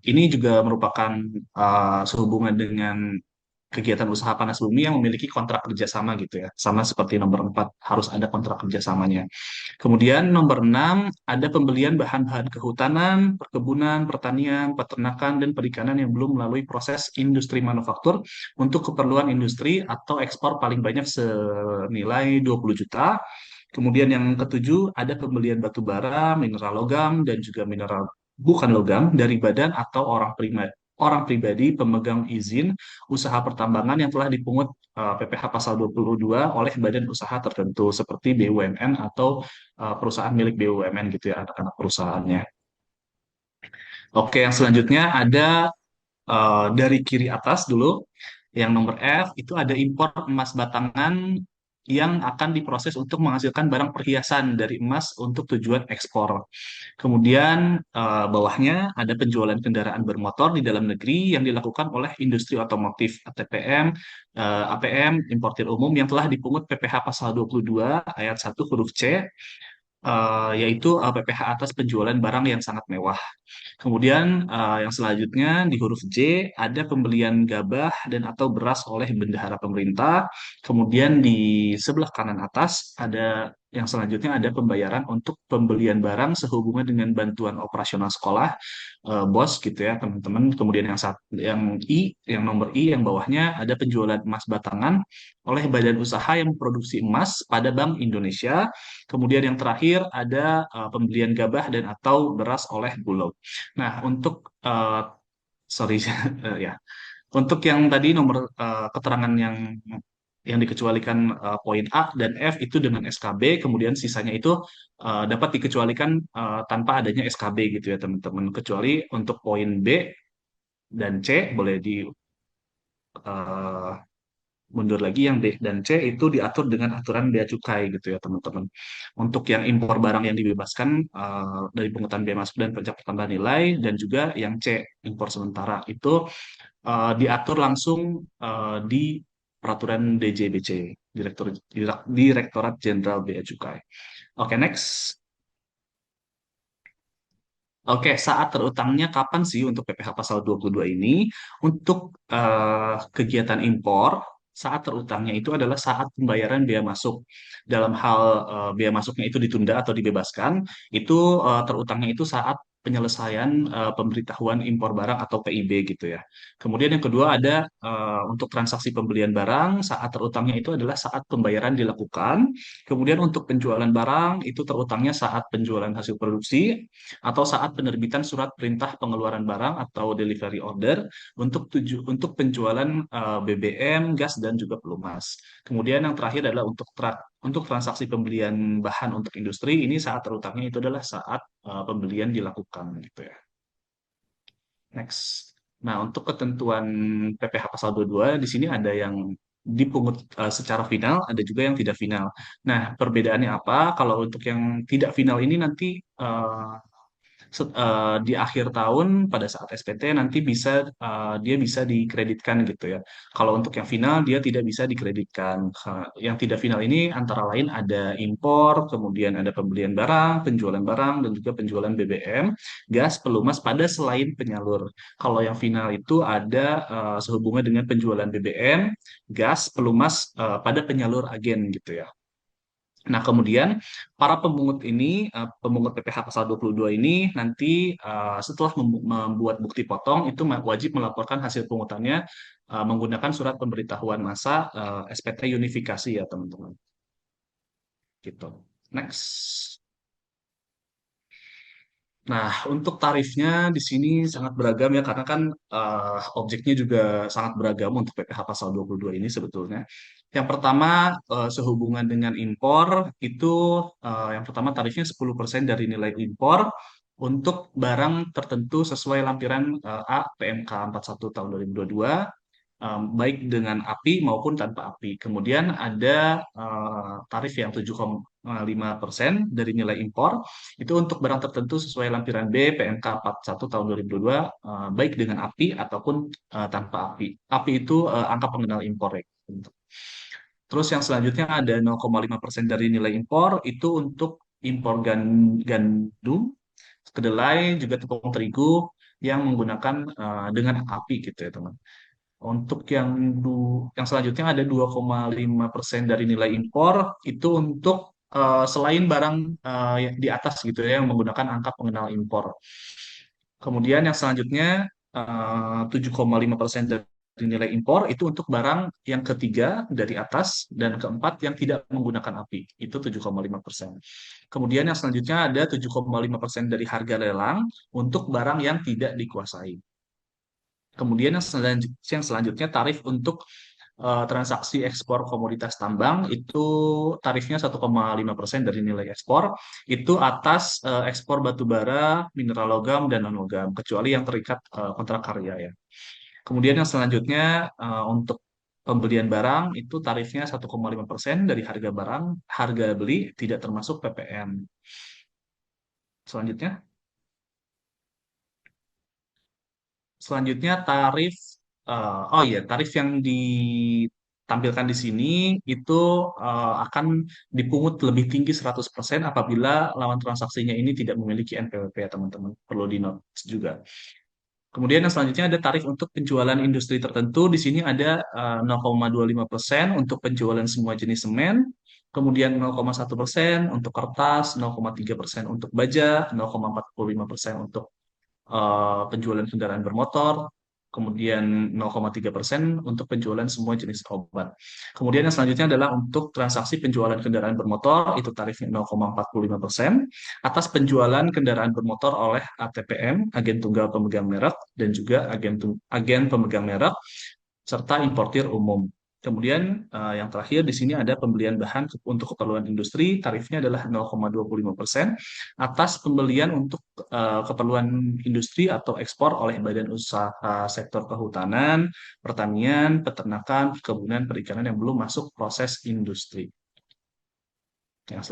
Ini juga merupakan sehubungan dengan kegiatan usaha panas bumi yang memiliki kontrak kerjasama gitu ya. Sama seperti nomor 4 harus ada kontrak kerjasamanya. Kemudian nomor 6 ada pembelian bahan-bahan kehutanan, perkebunan, pertanian, peternakan, dan perikanan yang belum melalui proses industri manufaktur untuk keperluan industri atau ekspor paling banyak senilai 20 juta. Kemudian yang ketujuh ada pembelian batu bara, mineral logam, dan juga mineral bukan logam dari badan atau orang pribadi pemegang izin usaha pertambangan yang telah dipungut PPh pasal 22 oleh badan usaha tertentu seperti BUMN atau perusahaan milik BUMN gitu ya, anak-anak perusahaannya. Oke, yang selanjutnya ada dari kiri atas dulu, yang nomor F itu ada impor emas batangan yang akan diproses untuk menghasilkan barang perhiasan dari emas untuk tujuan ekspor. Kemudian bawahnya ada penjualan kendaraan bermotor di dalam negeri yang dilakukan oleh industri otomotif ATPM, APM, importir umum yang telah dipungut PPh pasal 22 ayat 1 huruf C, yaitu PPh atas penjualan barang yang sangat mewah. Kemudian yang selanjutnya di huruf J ada pembelian gabah dan atau beras oleh bendahara pemerintah. Kemudian di sebelah kanan atas ada yang selanjutnya ada pembayaran untuk pembelian barang sehubungan dengan bantuan operasional sekolah, BOS gitu ya teman-teman. Kemudian yang nomor I yang bawahnya ada penjualan emas batangan oleh badan usaha yang memproduksi emas pada Bank Indonesia. Kemudian yang terakhir ada pembelian gabah dan atau beras oleh Bulog. Nah, untuk sorry ya, untuk yang tadi nomor keterangan yang dikecualikan poin A dan F itu dengan SKB, kemudian sisanya itu dapat dikecualikan tanpa adanya SKB gitu ya teman-teman. Kecuali untuk poin B dan C boleh di eh, mundur lagi yang D dan C itu diatur dengan aturan bea cukai gitu ya teman-teman. Untuk yang impor barang yang dibebaskan dari pungutan bea masuk dan pajak pertambahan nilai dan juga yang C impor sementara itu diatur langsung di peraturan DJBC Direktorat Jenderal Bea Cukai. Oke, next. Oke, saat terutangnya kapan sih untuk PPh pasal 22 ini? Untuk kegiatan impor, saat terutangnya itu adalah saat pembayaran bea masuk. Dalam hal bea masuknya itu ditunda atau dibebaskan, itu terutangnya itu saat penyelesaian pemberitahuan impor barang atau PIB gitu ya. Kemudian yang kedua ada untuk transaksi pembelian barang, saat terutangnya itu adalah saat pembayaran dilakukan. Kemudian untuk penjualan barang, itu terutangnya saat penjualan hasil produksi atau saat penerbitan surat perintah pengeluaran barang atau delivery order untuk penjualan BBM, gas dan juga pelumas. Kemudian yang terakhir adalah untuk untuk transaksi pembelian bahan untuk industri ini saat terutangnya itu adalah saat pembelian dilakukan gitu ya. Next. Nah, untuk ketentuan PPh pasal 22 di sini ada yang dipungut secara final, ada juga yang tidak final. Nah, perbedaannya apa? Kalau untuk yang tidak final ini nanti di akhir tahun pada saat SPT nanti dia bisa dikreditkan gitu ya. Kalau untuk yang final dia tidak bisa dikreditkan. Yang tidak final ini antara lain ada impor, kemudian ada pembelian barang, penjualan barang dan juga penjualan BBM, gas, pelumas pada selain penyalur. Kalau yang final itu ada sehubungan dengan penjualan BBM, gas, pelumas pada penyalur agen gitu ya. Nah, kemudian para pemungut ini, pemungut PPh pasal 22 ini nanti setelah membuat bukti potong itu wajib melaporkan hasil pungutannya menggunakan surat pemberitahuan masa SPT unifikasi ya, teman-teman. Gitu. Next. Nah, untuk tarifnya di sini sangat beragam ya, karena kan objeknya juga sangat beragam untuk PPh pasal 22 ini sebetulnya. Yang pertama, sehubungan dengan impor, itu yang pertama tarifnya 10% dari nilai impor untuk barang tertentu sesuai lampiran A PMK 41 tahun 2022, baik dengan API maupun tanpa API. Kemudian ada tarif yang 7,5% dari nilai impor, itu untuk barang tertentu sesuai lampiran B PMK 41 tahun 2022, baik dengan API ataupun tanpa API. API itu angka pengenal impor ya. Terus yang selanjutnya ada 0,5% dari nilai impor, itu untuk impor gandum, kedelai, juga tepung terigu yang menggunakan dengan API gitu ya teman. Untuk yang selanjutnya ada 2,5% dari nilai impor itu untuk selain barang yang di atas gitu ya yang menggunakan angka pengenal impor. Kemudian yang selanjutnya 7,5% dari nilai impor itu untuk barang yang ketiga dari atas dan keempat yang tidak menggunakan API itu 7,5%. Kemudian yang selanjutnya ada 7,5% dari harga lelang untuk barang yang tidak dikuasai. Kemudian yang selanjutnya tarif untuk transaksi ekspor komoditas tambang itu tarifnya 1,5% dari nilai ekspor itu atas ekspor batu bara, mineral logam dan non logam kecuali yang terikat kontrak karya ya. Kemudian yang selanjutnya untuk pembelian barang itu tarifnya 1,5% dari harga barang, harga beli tidak termasuk PPN. Selanjutnya Selanjutnya oh iya, tarif yang ditampilkan di sini itu akan dipungut lebih tinggi 100% apabila lawan transaksinya ini tidak memiliki NPWP ya teman-teman, perlu di note juga. Kemudian yang selanjutnya ada tarif untuk penjualan industri tertentu, di sini ada 0,25% untuk penjualan semua jenis semen, kemudian 0,1% untuk kertas, 0,3% untuk baja, 0,45% untuk penjualan kendaraan bermotor, kemudian 0,3% untuk penjualan semua jenis obat. Kemudian yang selanjutnya adalah untuk transaksi penjualan kendaraan bermotor, itu tarifnya 0,45%, atas penjualan kendaraan bermotor oleh ATPM, agen tunggal pemegang merek, dan juga agen pemegang merek, serta importir umum. Kemudian yang terakhir di sini ada pembelian bahan untuk keperluan industri, tarifnya adalah 0,25% atas pembelian untuk keperluan industri atau ekspor oleh badan usaha sektor kehutanan, pertanian, peternakan, perkebunan, perikanan yang belum masuk proses industri. Yang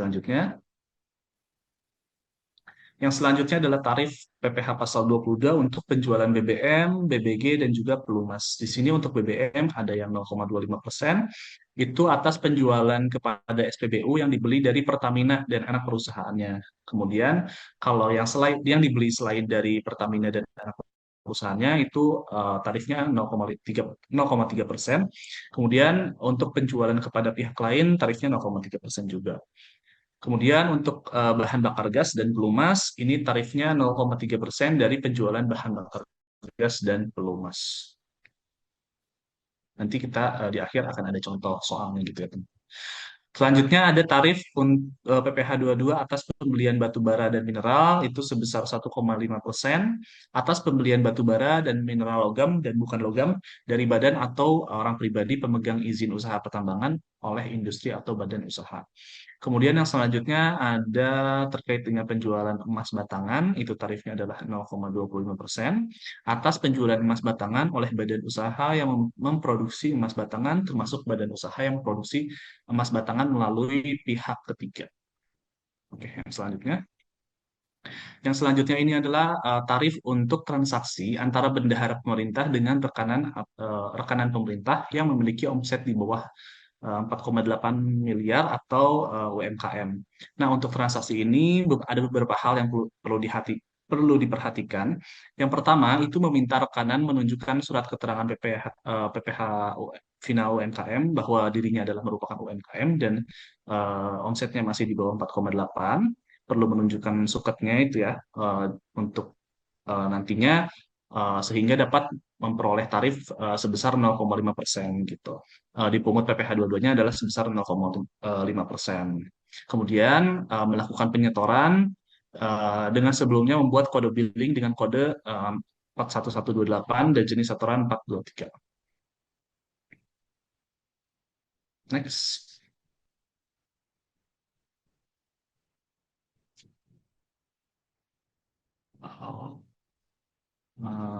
selanjutnya adalah tarif PPh pasal 22 untuk penjualan BBM, BBG, dan juga pelumas. Di sini untuk BBM ada yang 0,25%, itu atas penjualan kepada SPBU yang dibeli dari Pertamina dan anak perusahaannya. Kemudian kalau yang dibeli selain dari Pertamina dan anak perusahaannya itu tarifnya 0,3%. Kemudian untuk penjualan kepada pihak lain tarifnya 0,3% juga. Kemudian untuk bahan bakar gas dan pelumas, ini tarifnya 0,3% dari penjualan bahan bakar gas dan pelumas. Nanti kita di akhir akan ada contoh soalnya gitu ya, teman. Selanjutnya ada tarif PPh 22 atas pembelian batu bara dan mineral itu sebesar 1,5% atas pembelian batu bara dan mineral logam dan bukan logam dari badan atau orang pribadi pemegang izin usaha pertambangan oleh industri atau badan usaha. Kemudian yang selanjutnya ada terkait dengan penjualan emas batangan, itu tarifnya adalah 0,25% atas penjualan emas batangan oleh badan usaha yang memproduksi emas batangan, termasuk badan usaha yang memproduksi emas batangan melalui pihak ketiga. Oke, yang selanjutnya. Yang selanjutnya ini adalah tarif untuk transaksi antara bendahara pemerintah dengan rekanan pemerintah yang memiliki omset di bawah 4,8 miliar atau UMKM. Nah, untuk transaksi ini ada beberapa hal yang perlu diperhatikan. Yang pertama, itu meminta rekanan menunjukkan surat keterangan PPH final UMKM bahwa dirinya adalah merupakan UMKM dan omsetnya masih di bawah 4,8. Perlu menunjukkan suketnya itu ya untuk nantinya sehingga dapat memperoleh tarif sebesar 0,5% gitu. Dipungut PPh dua-duanya adalah sebesar 0,5%. Kemudian melakukan penyetoran dengan sebelumnya membuat kode billing dengan kode 41128 dan jenis setoran 423. Next.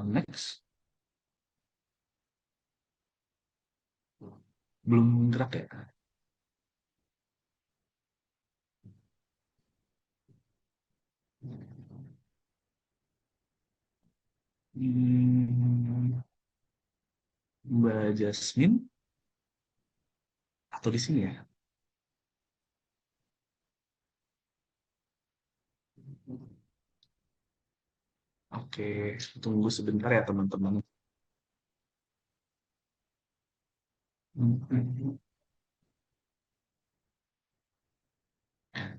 Next. Belum gerak ya? Hmm, Mbak Jasmine atau di sini ya? Oke, tunggu sebentar ya teman-teman.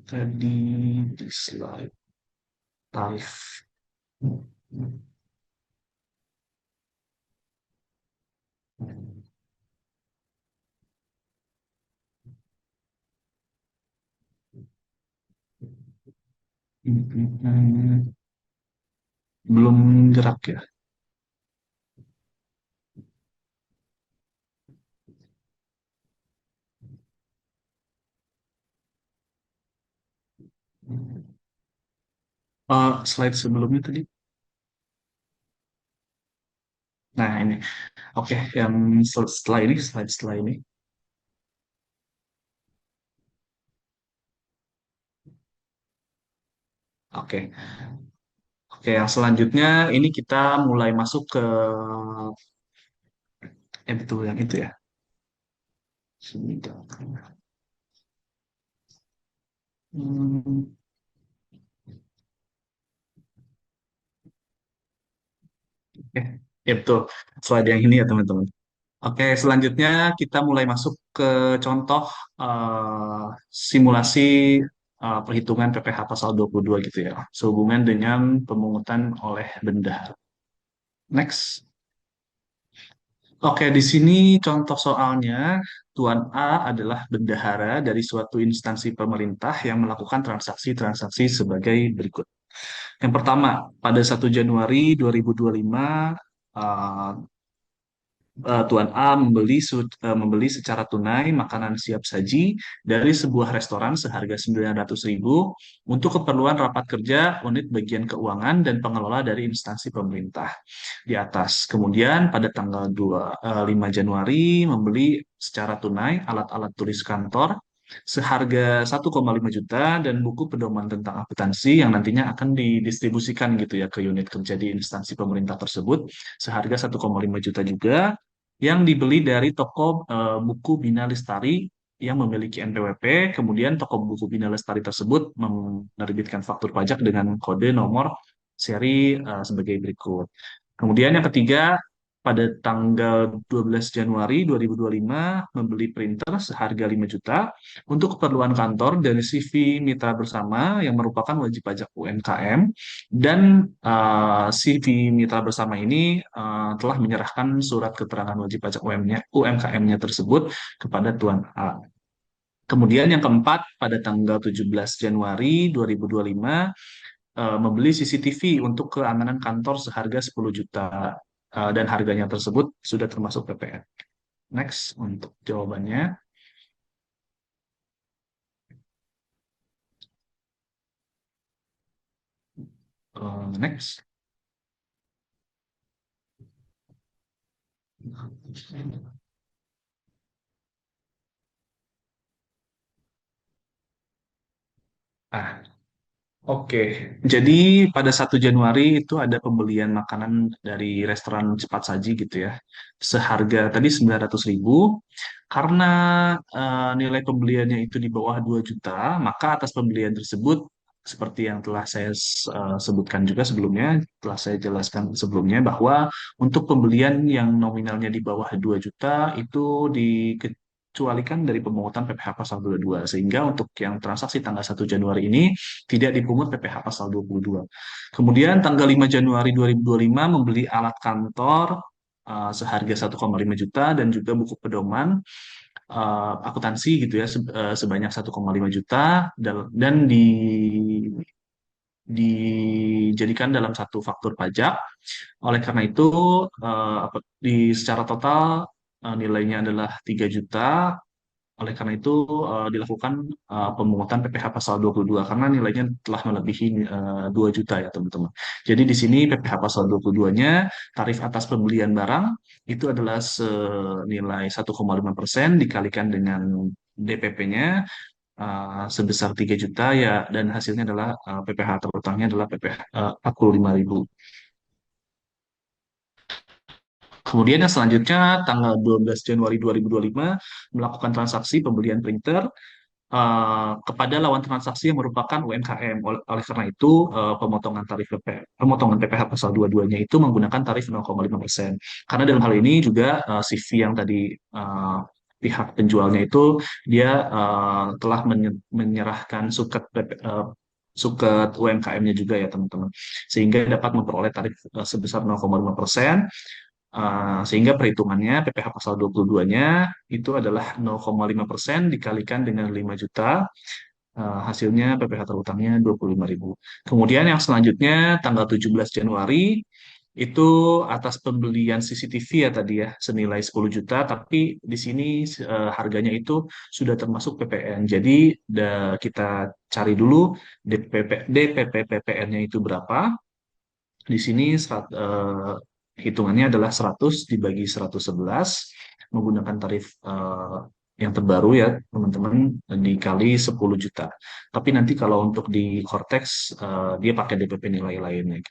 Tadi di slide tarif. Belum gerak ya? Slide sebelumnya tadi. Nah, ini. Oke, yang setelah ini, slide setelah ini. Oke. Oke, yang selanjutnya ini kita mulai masuk ke betul yang itu ya. Hmm, Oke, ya betul. Slide yang ini ya teman-teman. Oke, selanjutnya kita mulai masuk ke contoh eh, simulasi perhitungan PPh pasal 22 gitu ya, sehubungan dengan pemungutan oleh benda. Next. Oke, di sini contoh soalnya, Tuan A adalah bendahara dari suatu instansi pemerintah yang melakukan transaksi-transaksi sebagai berikut. Yang pertama, pada 1 Januari 2025, Tuan A membeli secara tunai makanan siap saji dari sebuah restoran seharga 900.000 untuk keperluan rapat kerja unit bagian keuangan dan pengelola dari instansi pemerintah di atas. Kemudian pada tanggal 5 Januari membeli secara tunai alat-alat tulis kantor seharga 1,5 juta dan buku pedoman tentang akuntansi yang nantinya akan didistribusikan gitu ya ke unit kerja di instansi pemerintah tersebut seharga 1,5 juta juga yang dibeli dari toko buku Bina Lestari yang memiliki NPWP. Kemudian toko buku Bina Lestari tersebut menerbitkan faktur pajak dengan kode nomor seri sebagai berikut. Kemudian yang ketiga, pada tanggal 12 Januari 2025 membeli printer seharga 5 juta untuk keperluan kantor dari CV Mitra Bersama yang merupakan wajib pajak UMKM dan CV Mitra Bersama ini telah menyerahkan surat keterangan wajib pajak UMKM-nya tersebut kepada Tuan A. Kemudian yang keempat, pada tanggal 17 Januari 2025 membeli CCTV untuk keamanan kantor seharga 10 juta dan harganya tersebut sudah termasuk PPN. Next untuk jawabannya. Next. Ah, oke, jadi pada 1 Januari itu ada pembelian makanan dari restoran cepat saji gitu ya, seharga tadi 900.000. Karena nilai pembeliannya itu di bawah 2 juta, maka atas pembelian tersebut, seperti yang telah saya sebutkan juga sebelumnya, telah saya jelaskan sebelumnya bahwa untuk pembelian yang nominalnya di bawah 2 juta itu dikecualikan dari pemungutan PPh pasal 22, sehingga untuk yang transaksi tanggal 1 Januari ini tidak dipungut PPh pasal 22. Kemudian tanggal 5 Januari 2025 membeli alat kantor seharga 1,5 juta dan juga buku pedoman akuntansi gitu ya sebanyak 1,5 juta dan dijadikan dalam satu faktur pajak. Oleh karena itu secara total nilainya adalah 3 juta. Oleh karena itu dilakukan pemungutan PPh pasal 22 karena nilainya telah melebihi 2 juta ya teman-teman. Jadi di sini PPh pasal 22-nya tarif atas pembelian barang itu adalah senilai 1,5% dikalikan dengan DPP-nya sebesar 3 juta ya, dan hasilnya adalah PPh terutangnya adalah PPh 45.000. Kemudian yang selanjutnya tanggal 12 Januari 2025 melakukan transaksi pembelian printer kepada lawan transaksi yang merupakan UMKM. Oleh karena itu, pemotongan PPh pasal 22-nya itu menggunakan tarif 0,5%. Karena dalam hal ini juga CV yang tadi pihak penjualnya itu dia telah menyerahkan suket UMKM-nya juga ya teman-teman, sehingga dapat memperoleh tarif sebesar 0,5%. Sehingga perhitungannya PPh pasal 22-nya itu adalah 0,5% dikalikan dengan 5 juta, hasilnya PPh terutangnya 25.000. Kemudian yang selanjutnya tanggal 17 Januari itu atas pembelian CCTV ya tadi ya senilai 10 juta, tapi di sini harganya itu sudah termasuk PPN. Jadi kita cari dulu DPP PPN-nya itu berapa. Di sini hitungannya adalah 100 dibagi 111 menggunakan tarif yang terbaru ya teman-teman, dikali 10 juta. Tapi nanti kalau untuk di Cortex dia pakai DPP nilai lainnya.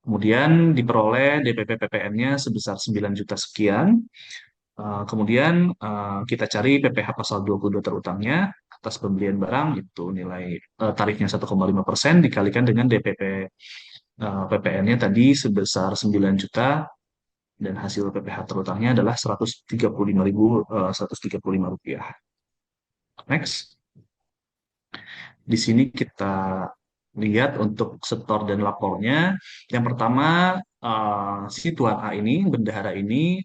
Kemudian diperoleh DPP PPN-nya sebesar 9 juta sekian. Kemudian kita cari PPh pasal 22 terutangnya atas pembelian barang itu nilai tarifnya 1,5% dikalikan dengan DPP PPN-nya tadi sebesar 9 juta dan hasil PPh terutangnya adalah 135.135 rupiah. Next. Di sini kita lihat untuk setor dan lapornya. Yang pertama, si Tuan A ini, bendahara ini,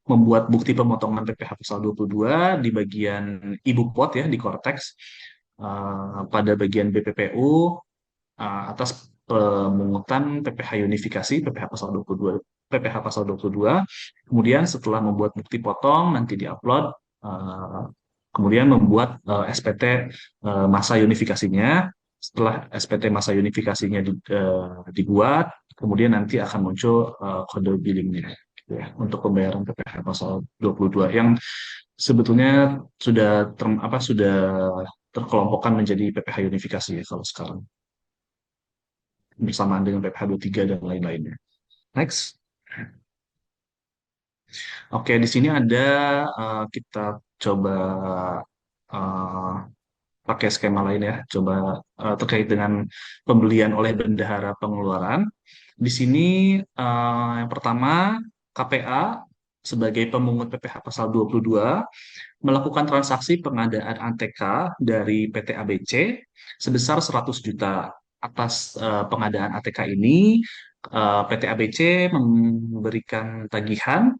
membuat bukti pemotongan PPh pasal 22 di bagian ibu pot ya, di Cortex, pada bagian BPPU, atas pemungutan PPh unifikasi PPh pasal 22 PPh pasal 22. Kemudian setelah membuat bukti potong nanti diupload, kemudian membuat SPT masa unifikasinya. Setelah SPT masa unifikasinya dibuat, kemudian nanti akan muncul kode billingnya gitu ya, untuk pembayaran PPh pasal 22 yang sebetulnya sudah terkelompokkan menjadi PPh unifikasi ya kalau sekarang, bersamaan dengan PPh 23 dan lain-lainnya. Next. Oke, di sini ada kita coba uh, pakai skema lain ya. Coba terkait dengan pembelian oleh bendahara pengeluaran. Di sini yang pertama KPA sebagai pemungut PPh pasal 22 melakukan transaksi pengadaan ATK dari PT ABC sebesar 100 juta. Atas pengadaan ATK ini, PT ABC menerbitkan tagihan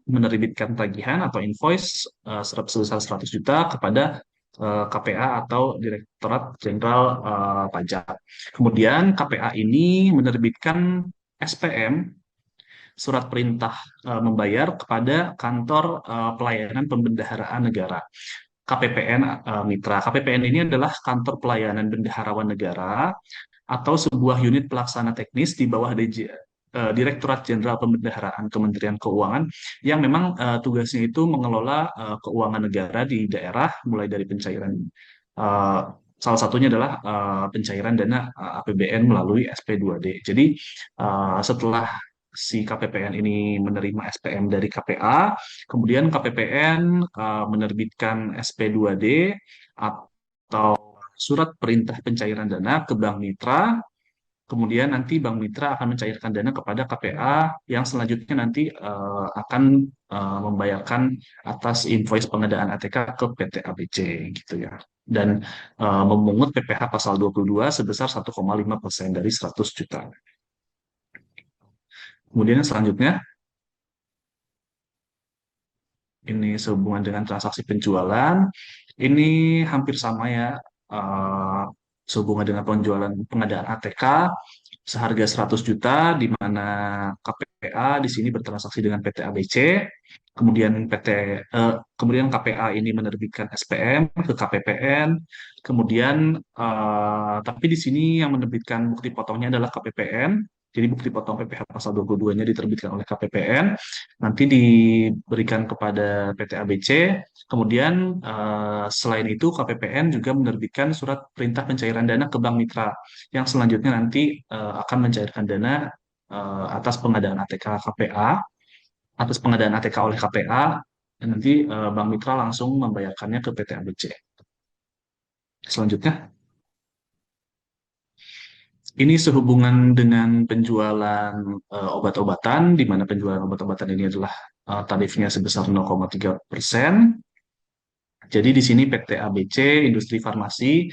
atau invoice sebesar 100 juta kepada KPA atau Direktorat Jenderal Pajak. Kemudian KPA ini menerbitkan SPM, surat perintah membayar kepada Kantor Pelayanan Pembendaharaan Negara. KPPN Mitra. KPPN ini adalah Kantor Pelayanan Bendaharawan Negara atau sebuah unit pelaksana teknis di bawah Direktorat Jenderal Pembendaharaan Kementerian Keuangan yang memang tugasnya itu mengelola keuangan negara di daerah, mulai dari pencairan eh, salah satunya adalah pencairan dana APBN melalui SP2D. Jadi setelah si KPPN ini menerima SPM dari KPA, kemudian KPPN menerbitkan SP2D atau surat perintah pencairan dana ke Bank Mitra. Kemudian nanti Bank Mitra akan mencairkan dana kepada KPA yang selanjutnya nanti akan membayarkan atas invoice pengadaan ATK ke PT ABC gitu ya. Dan memungut PPh pasal 22 sebesar 1,5% dari 100 juta. Kemudian yang selanjutnya ini sehubungan dengan transaksi penjualan. Ini hampir sama ya, eh, sehubungan dengan penjualan pengadaan ATK seharga 100 juta, di mana KPA di sini bertransaksi dengan PT ABC, kemudian kemudian KPA ini menerbitkan SPM ke KPPN, kemudian tapi di sini yang menerbitkan bukti potongnya adalah KPPN. Jadi bukti potong PPh pasal 22-nya diterbitkan oleh KPPN, nanti diberikan kepada PT ABC. Kemudian selain itu KPPN juga menerbitkan surat perintah pencairan dana ke Bank Mitra yang selanjutnya nanti akan mencairkan dana atas pengadaan ATK KPA, atas pengadaan ATK oleh KPA, dan nanti Bank Mitra langsung membayarkannya ke PT ABC. Selanjutnya, ini sehubungan dengan penjualan obat-obatan, di mana penjualan obat-obatan ini adalah tarifnya sebesar 0,3%. Jadi di sini PT ABC Industri Farmasi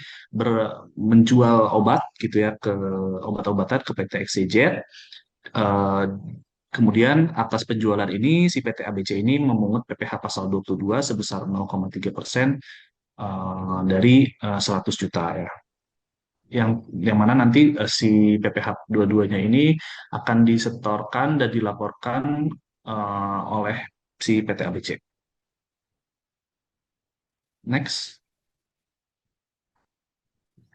menjual obat gitu ya, ke obat-obatan ke PT XYZ. Eh, Kemudian atas penjualan ini si PT ABC ini memungut PPh pasal 22 sebesar 0,3% dari 100 juta ya. Yang mana nanti si PPh dua-duanya ini akan disetorkan dan dilaporkan oleh si PT ABC. Next.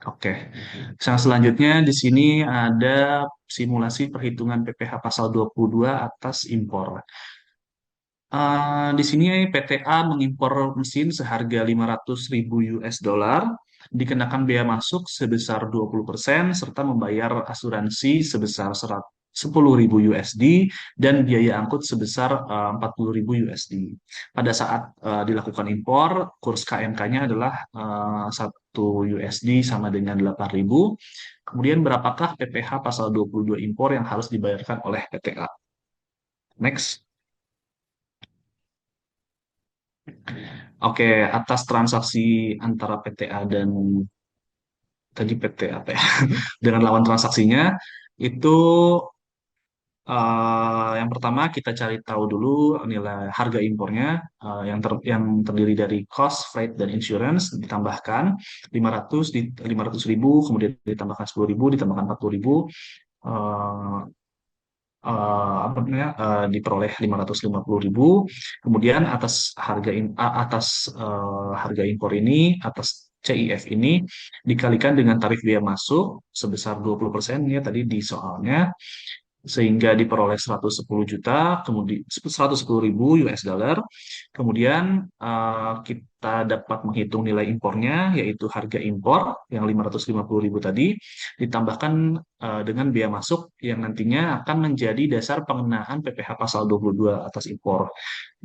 Oke. Yang selanjutnya di sini ada simulasi perhitungan PPh pasal 22 atas impor. Di sini PTA mengimpor mesin seharga 500.000 US dollar, dikenakan bea masuk sebesar 20%, serta membayar asuransi sebesar 10.000 USD dan biaya angkut sebesar 40.000 USD. Pada saat dilakukan impor, kurs KMK-nya adalah 1 USD sama dengan 8.000. Kemudian berapakah PPh pasal 22 impor yang harus dibayarkan oleh PTA? Next. Oke, atas transaksi antara PTA dan tadi PT apa ya, dengan lawan transaksinya itu yang pertama kita cari tahu dulu nilai harga impornya yang terdiri dari cost, freight dan insurance, ditambahkan 500 ribu, kemudian ditambahkan 10.000, ditambahkan 40.000, eh, apa namanya, diperoleh 550.000. Kemudian atas harga impor ini, atas CIF ini dikalikan dengan tarif biaya masuk sebesar 20% ya tadi di soalnya, sehingga diperoleh 110 juta, kemudian 110.000 US dollar. Kemudian kita dapat menghitung nilai impornya, yaitu harga impor yang 550.000 tadi, ditambahkan dengan biaya masuk yang nantinya akan menjadi dasar pengenaan PPh pasal 22 atas impor.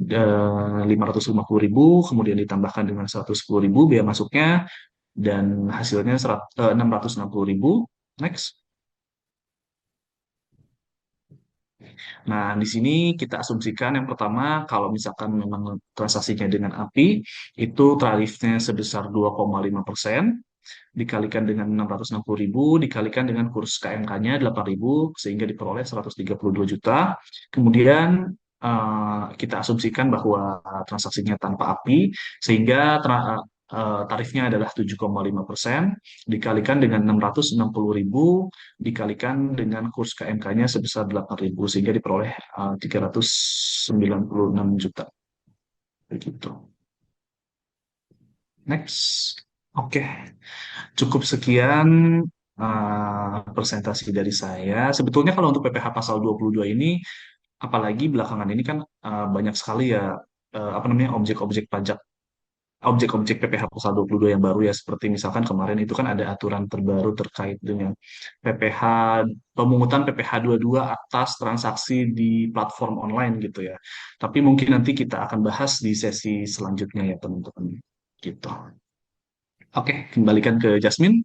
550.000, kemudian ditambahkan dengan 110.000 biaya masuknya, dan hasilnya 660.000. Next. Nah, di sini kita asumsikan yang pertama, kalau misalkan memang transaksinya dengan API, itu tarifnya sebesar 2,5%, dikalikan dengan 660.000, dikalikan dengan kurs KMK-nya 8.000, sehingga diperoleh 132 juta. Kemudian kita asumsikan bahwa transaksinya tanpa API, sehingga tarifnya adalah 7,5%, dikalikan dengan 660.000, dikalikan dengan kurs KMK-nya sebesar 8.000, sehingga diperoleh 396 juta. Begitu. Next. Oke, cukup sekian presentasi dari saya. Sebetulnya kalau untuk PPh pasal 22 ini, apalagi belakangan ini kan banyak sekali ya apa namanya objek-objek pajak, objek-objek PPh pasal 22 yang baru ya, seperti misalkan kemarin itu kan ada aturan terbaru terkait dengan PPh, pemungutan PPh 22 atas transaksi di platform online gitu ya. Tapi mungkin nanti kita akan bahas di sesi selanjutnya ya teman-teman. Gitu. Oke, kembalikan ke Jasmine.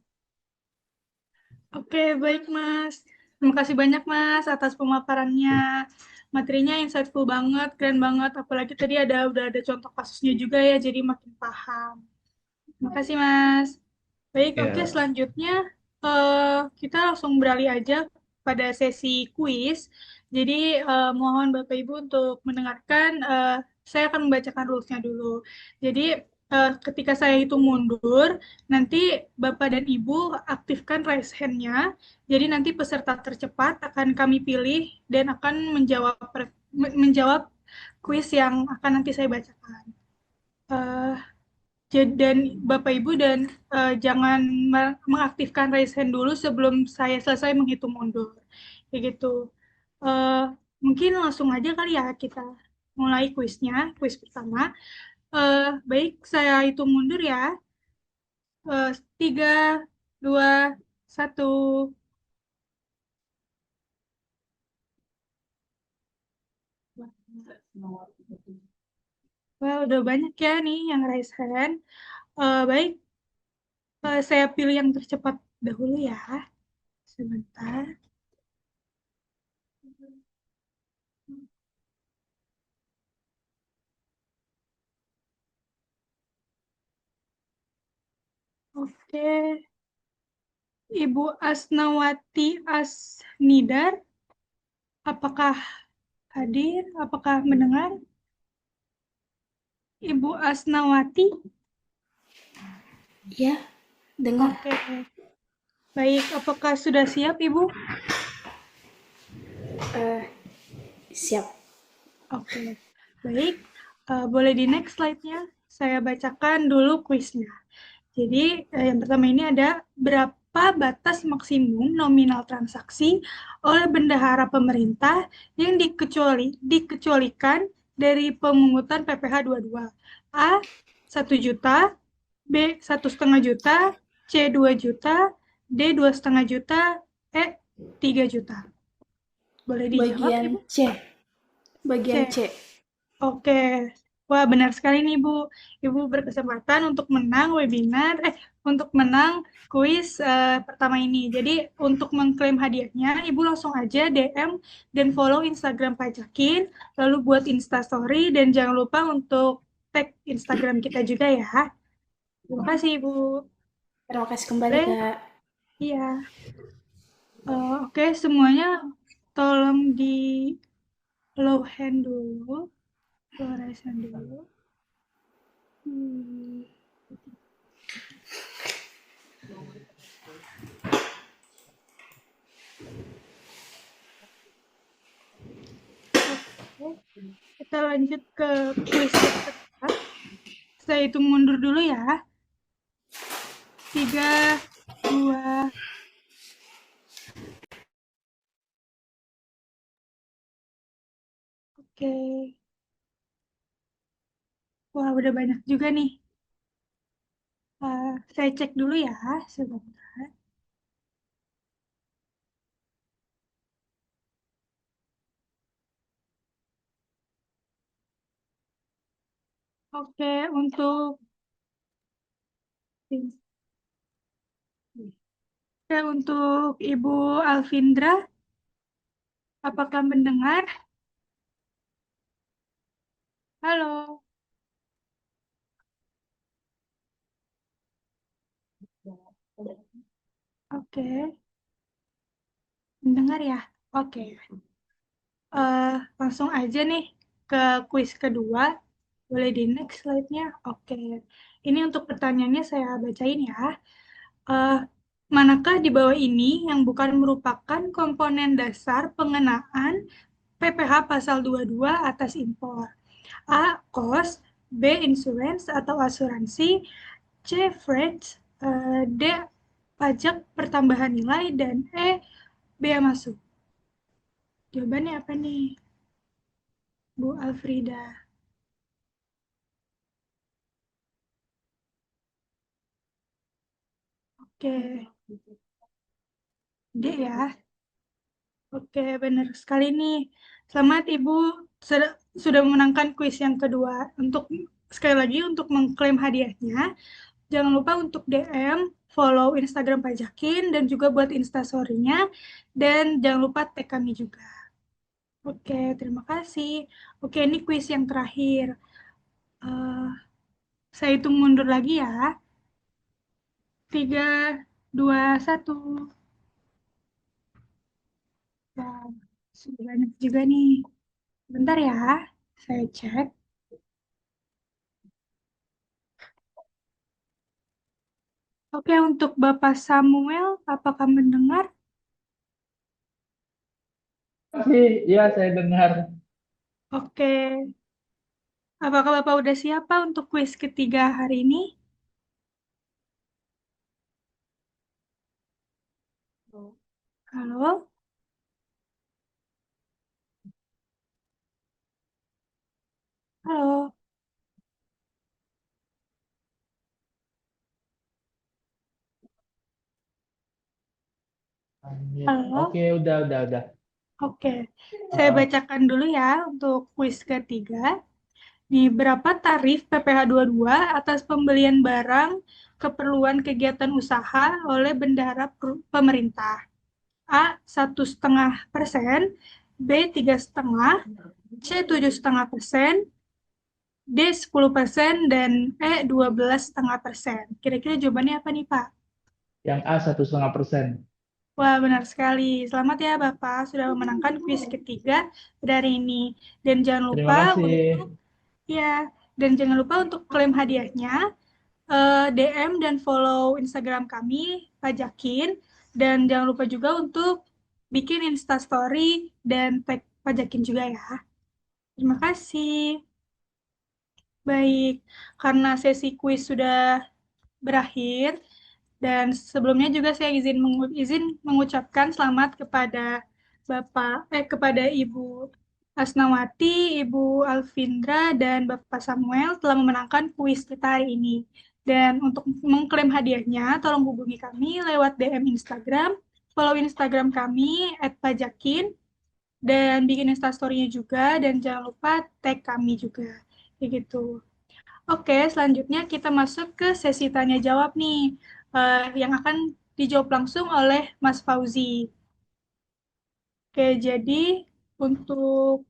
Oke, baik Mas. Terima kasih banyak Mas atas pemaparannya. Materinya insightful banget, keren banget. Apalagi tadi udah ada contoh kasusnya juga ya, jadi makin paham. Terima kasih Mas. Baik, oke, Ya, selanjutnya kita langsung beralih aja pada sesi kuis. Jadi mohon Bapak Ibu untuk mendengarkan. Saya akan membacakan rules-nya dulu. Jadi ketika saya hitung mundur, nanti Bapak dan Ibu aktifkan raise hand-nya. Jadi nanti peserta tercepat akan kami pilih dan akan menjawab kuis yang akan nanti saya bacakan. Eh, dan Bapak Ibu dan jangan mengaktifkan raise hand dulu sebelum saya selesai menghitung mundur. Kayak gitu. Eh, Mungkin langsung aja kali ya kita mulai kuisnya, kuis pertama. Baik, saya hitung mundur ya. 3, 2, 1. Wah, udah banyak ya nih yang raise hand. Baik, saya pilih yang tercepat dahulu ya. Sebentar. Oke. Ibu Asnawati Asnidar, apakah hadir? Apakah mendengar? Ibu Asnawati? Ya, dengar. Oke, baik. Apakah sudah siap, Ibu? Siap. Oke, baik. Boleh di next slide-nya. Saya bacakan dulu kuisnya. Jadi, yang pertama ini ada berapa batas maksimum nominal transaksi oleh bendahara pemerintah yang dikecualikan dari pemungutan PPh 22. A, 1 juta, B, 1,5 juta, C, 2 juta, D, 2,5 juta, E, 3 juta. Boleh dijawab, Bagian Ibu? C. Bagian C. Oke. Wah, benar sekali nih, Bu. Ibu berkesempatan untuk menang webinar, untuk menang kuis pertama ini. Jadi, untuk mengklaim hadiahnya, Ibu langsung aja DM dan follow Instagram Pajakin, lalu buat Instastory, dan jangan lupa untuk tag Instagram kita juga ya. Terima kasih, Ibu. Terima kasih kembali, Boleh? Kak. Iya. Oke, semuanya tolong di low hand dulu, low raise hand dulu. Oke, kita lanjut ke kuis yang kedua. Saya hitung mundur dulu ya. 3, 2, oke. Wah, udah banyak juga nih. Saya cek dulu ya, sebentar. Oke, untuk Ibu Alvindra, apakah mendengar? Halo. Oke, mendengar ya? Oke. Langsung aja nih ke kuis kedua. Boleh di next slide-nya? Oke. Ini untuk pertanyaannya saya bacain ya. Eh, Manakah di bawah ini yang bukan merupakan komponen dasar pengenaan PPh pasal 22 atas impor? A. Cost, B. Insurance atau asuransi, C. Freight, D. pajak pertambahan nilai, dan E. bea masuk. Jawabannya apa nih, Bu Alfrida? Oke, D ya. Oke, benar sekali nih. Selamat Ibu sudah memenangkan kuis yang kedua. Untuk sekali lagi untuk mengklaim hadiahnya, jangan lupa untuk DM, follow Instagram Pajakin dan juga buat Instastory-nya, dan jangan lupa tag kami juga. Oke, terima kasih. Oke, ini kuis yang terakhir. Eh, saya hitung mundur lagi ya. 3, 2, 1. Wah, sudah banyak juga nih. Bentar ya, saya cek. Oke, untuk Bapak Samuel, apakah mendengar? Iya, saya dengar. Oke, apakah Bapak udah siap Pak untuk kuis ketiga hari ini? Halo? Halo? Halo? Oke, udah. Oke, saya bacakan dulu ya untuk kuis ketiga. Nih, berapa tarif PPh 22 atas pembelian barang keperluan kegiatan usaha oleh bendahara pemerintah? A, 1,5%, B, 3,5%, C, 7,5%, D 10%, dan E 12,5%. Kira-kira jawabannya apa nih, Pak? Yang A 1,5%. Wah, benar sekali. Selamat ya, Bapak, sudah memenangkan kuis ketiga dari ini. Dan jangan Terima lupa kasih. untuk klaim hadiahnya. DM dan follow Instagram kami, Pajakin. Dan jangan lupa juga untuk bikin Instastory dan tag Pajakin juga ya. Terima kasih. Baik, karena sesi kuis sudah berakhir, dan sebelumnya juga saya izin mengucapkan selamat kepada Ibu Asnawati, Ibu Alvindra, dan Bapak Samuel telah memenangkan kuis kita hari ini. Dan untuk mengklaim hadiahnya, tolong hubungi kami lewat DM Instagram, follow Instagram kami @pajakin, dan bikin Instastory-nya juga, dan jangan lupa tag kami juga. Kayak gitu. Oke, selanjutnya kita masuk ke sesi tanya jawab nih, yang akan dijawab langsung oleh Mas Fauzi. Oke, jadi untuk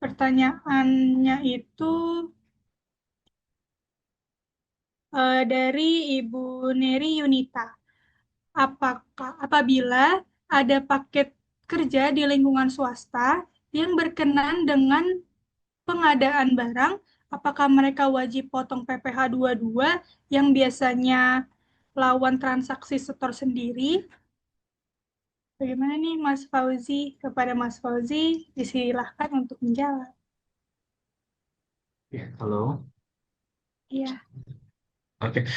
pertanyaannya itu dari Ibu Neri Yunita. Apabila ada paket kerja di lingkungan swasta yang berkenan dengan pengadaan barang, apakah mereka wajib potong PPh 22 yang biasanya lawan transaksi setor sendiri? Bagaimana nih Mas Fauzi? Kepada Mas Fauzi, disilahkan untuk menjawab. Ya, halo. Iya, Oke.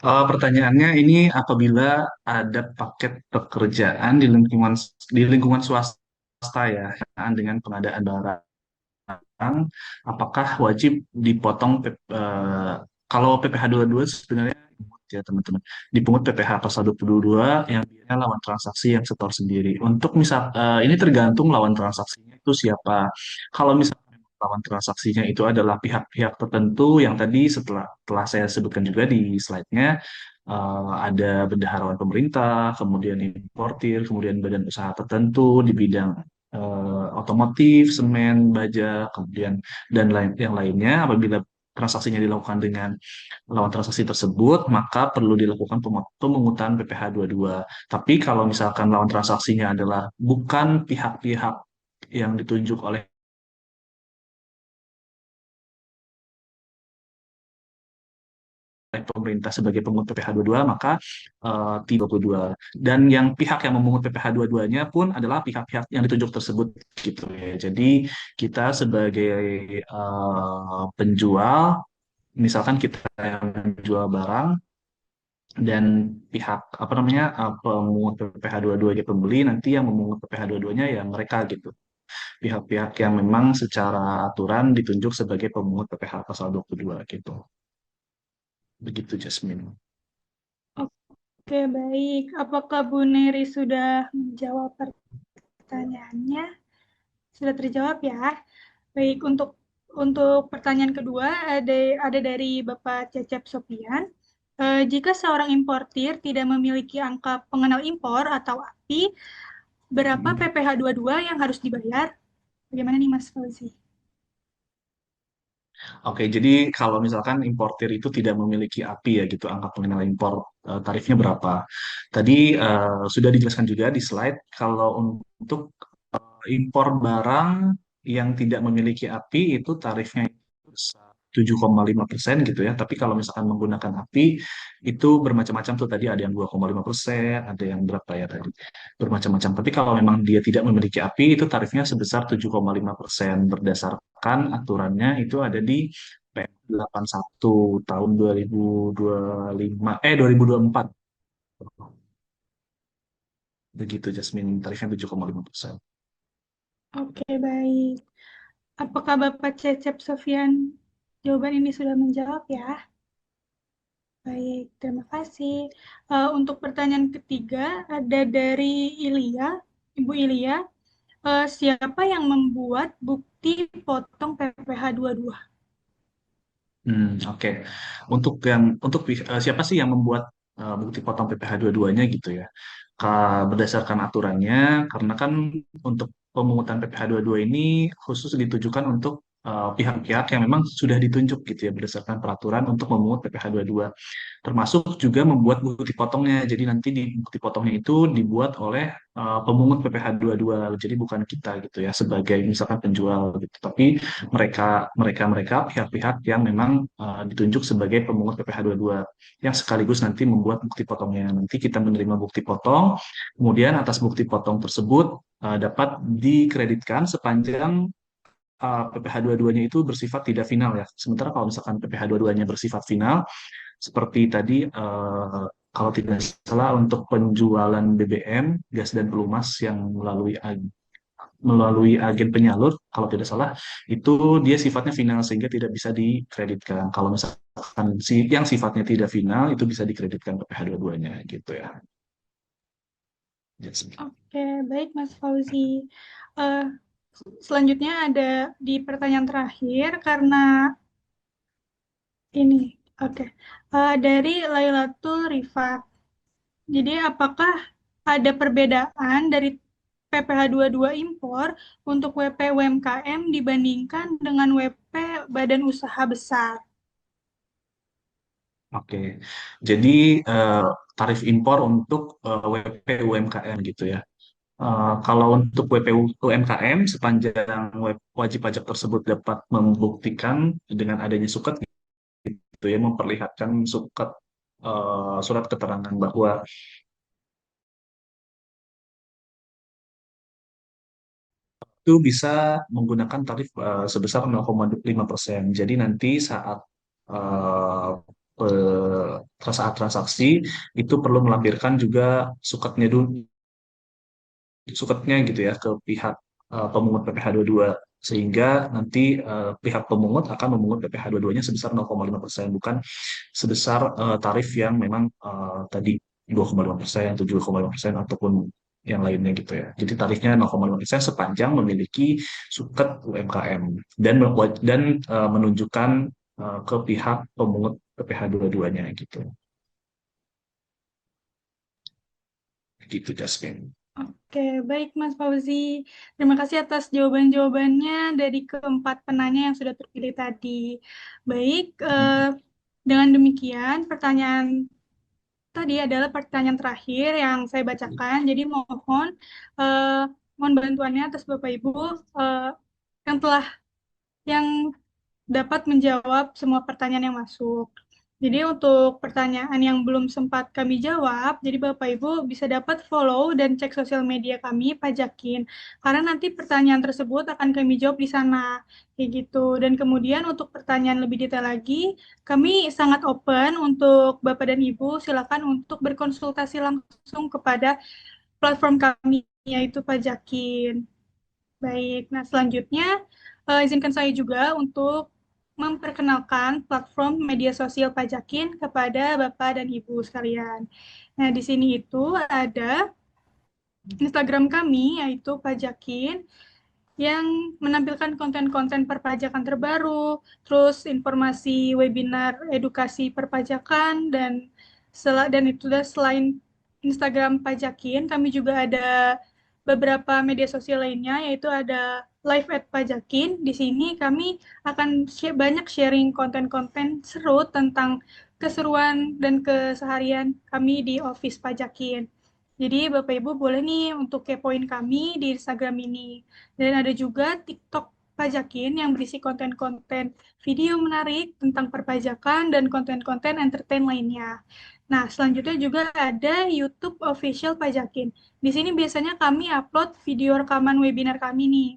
Pertanyaannya ini apabila ada paket pekerjaan di lingkungan swasta ya dengan pengadaan barang, apakah wajib dipotong kalau PPh 22 sebenarnya ya teman-teman dipungut PPh pasal 22 yang biasanya lawan transaksi yang setor sendiri. Untuk misal ini tergantung lawan transaksinya itu siapa. Kalau misalnya lawan transaksinya itu adalah pihak-pihak tertentu yang tadi setelah saya sebutkan juga di slide-nya, ada bendaharawan pemerintah, kemudian importir, kemudian badan usaha tertentu di bidang otomotif, semen, baja, kemudian dan yang lainnya. Apabila transaksinya dilakukan dengan lawan transaksi tersebut, maka perlu dilakukan pemungutan PPh 22. Tapi kalau misalkan lawan transaksinya adalah bukan pihak-pihak yang ditunjuk oleh pemerintah sebagai pemungut PPh 22, maka tidak 22. Dan yang pihak yang memungut PPh 22-nya pun adalah pihak-pihak yang ditunjuk tersebut gitu ya. Jadi kita sebagai penjual, misalkan kita yang menjual barang, dan pihak apa namanya pemungut PPh 22-nya pembeli, nanti yang memungut PPh 22-nya ya mereka gitu. Pihak-pihak yang memang secara aturan ditunjuk sebagai pemungut PPh pasal 22 gitu. Begitu Jasmine. Oke, baik. Apakah Bu Neri sudah menjawab pertanyaannya? Sudah terjawab ya. Baik, untuk pertanyaan kedua ada dari Bapak Cecep Sopian. Jika seorang importir tidak memiliki angka pengenal impor atau API, berapa PPh 22 yang harus dibayar? Bagaimana nih Mas Fauzi? Oke, jadi kalau misalkan importir itu tidak memiliki API ya gitu, angka pengenal impor tarifnya berapa? Tadi sudah dijelaskan juga di slide, kalau untuk impor barang yang tidak memiliki API itu tarifnya 7,5% gitu ya. Tapi kalau misalkan menggunakan API itu bermacam-macam tuh, tadi ada yang 2,5%, ada yang berapa ya tadi? Bermacam-macam. Tapi kalau memang dia tidak memiliki API itu tarifnya sebesar 7,5% berdasarkan aturannya itu ada di PM 81 tahun 2025 2024. Begitu Jasmine, tarifnya 7,5%. Oke, baik. Apakah Bapak Cecep Sofian jawaban ini sudah menjawab ya? Baik, terima kasih. Untuk pertanyaan ketiga ada dari Ilya, Ibu Ilya. Siapa yang membuat bukti potong PPh 22? Oke. Siapa sih yang membuat bukti potong PPh 22-nya gitu ya? Berdasarkan aturannya, karena kan untuk pemungutan PPh 22 ini khusus ditujukan untuk pihak-pihak yang memang sudah ditunjuk gitu ya berdasarkan peraturan untuk memungut PPh 22. Termasuk juga membuat bukti potongnya. Jadi nanti di bukti potongnya itu dibuat oleh pemungut PPh 22. Jadi bukan kita gitu ya sebagai misalkan penjual gitu. Tapi mereka pihak-pihak yang memang ditunjuk sebagai pemungut PPh 22 yang sekaligus nanti membuat bukti potongnya. Nanti kita menerima bukti potong, kemudian atas bukti potong tersebut dapat dikreditkan sepanjang PPh 22-nya itu bersifat tidak final ya. Sementara kalau misalkan PPh 22-nya bersifat final, seperti tadi kalau tidak salah untuk penjualan BBM, gas dan pelumas yang melalui agen penyalur, kalau tidak salah, itu dia sifatnya final sehingga tidak bisa dikreditkan. Kalau misalkan yang sifatnya tidak final, itu bisa dikreditkan PPh 22-nya gitu ya. Yes. Oke, baik Mas Fauzi. Eh, Selanjutnya ada di pertanyaan terakhir karena ini, oke. Dari Lailatul Rifa. Jadi apakah ada perbedaan dari PPh 22 impor untuk WP UMKM dibandingkan dengan WP badan usaha besar? Oke, jadi tarif impor untuk WP UMKM gitu ya. Kalau untuk WP UMKM, sepanjang wajib pajak tersebut dapat membuktikan dengan adanya suket gitu ya, memperlihatkan surat keterangan bahwa itu bisa menggunakan tarif sebesar 0,5%. Jadi nanti eh, saat transaksi itu perlu melampirkan juga suketnya dulu, suketnya gitu ya ke pihak pemungut PPh 22 sehingga nanti pihak pemungut akan memungut PPh 22-nya sebesar 0,5%, bukan sebesar tarif yang memang tadi 2,5%, 7,5% ataupun yang lainnya gitu ya. Jadi tarifnya 0,5% sepanjang memiliki suket UMKM dan menunjukkan ke pihak pemungut PPh 22-nya gitu. Gitu Jasmine. Oke, baik Mas Fauzi. Terima kasih atas jawaban-jawabannya dari keempat penanya yang sudah terpilih tadi. Baik, dengan demikian pertanyaan tadi adalah pertanyaan terakhir yang saya bacakan. Jadi eh, mohon bantuannya atas Bapak Ibu yang telah yang dapat menjawab semua pertanyaan yang masuk. Jadi untuk pertanyaan yang belum sempat kami jawab, jadi Bapak Ibu bisa dapat follow dan cek sosial media kami Pajakin. Karena nanti pertanyaan tersebut akan kami jawab di sana. Kayak gitu. Dan kemudian untuk pertanyaan lebih detail lagi, kami sangat open untuk Bapak dan Ibu. Silakan untuk berkonsultasi langsung kepada platform kami, yaitu Pajakin. Baik, nah selanjutnya izinkan saya juga untuk memperkenalkan platform media sosial Pajakin kepada Bapak dan Ibu sekalian. Nah, di sini itu ada Instagram kami, yaitu Pajakin, yang menampilkan konten-konten perpajakan terbaru, terus informasi webinar edukasi perpajakan, dan itu selain Instagram Pajakin, kami juga ada beberapa media sosial lainnya, yaitu ada Live at Pajakin. Di sini kami akan banyak sharing konten-konten seru tentang keseruan dan keseharian kami di Office Pajakin. Jadi Bapak Ibu boleh nih untuk kepoin kami di Instagram ini. Dan ada juga TikTok Pajakin yang berisi konten-konten video menarik tentang perpajakan dan konten-konten entertain lainnya. Nah, selanjutnya juga ada YouTube Official Pajakin. Di sini biasanya kami upload video rekaman webinar kami nih.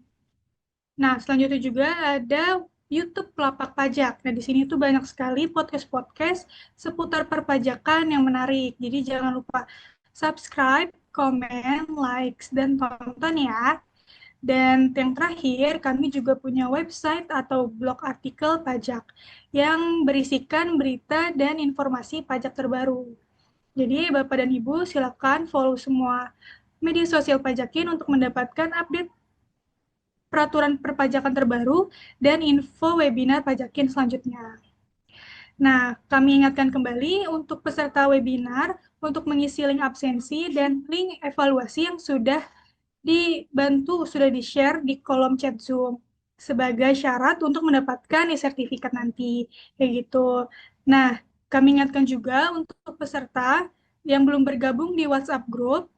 Nah, selanjutnya juga ada YouTube Pelapak Pajak. Nah, di sini tuh banyak sekali podcast-podcast seputar perpajakan yang menarik. Jadi jangan lupa subscribe, komen, likes, dan tonton ya. Dan yang terakhir, kami juga punya website atau blog artikel pajak yang berisikan berita dan informasi pajak terbaru. Jadi, Bapak dan Ibu silakan follow semua media sosial Pajakin untuk mendapatkan update peraturan perpajakan terbaru dan info webinar Pajakin selanjutnya. Nah, kami ingatkan kembali untuk peserta webinar untuk mengisi link absensi dan link evaluasi yang sudah sudah di-share di kolom chat Zoom sebagai syarat untuk mendapatkan e-sertifikat nanti. Kayak gitu. Nah, kami ingatkan juga untuk peserta yang belum bergabung di WhatsApp group,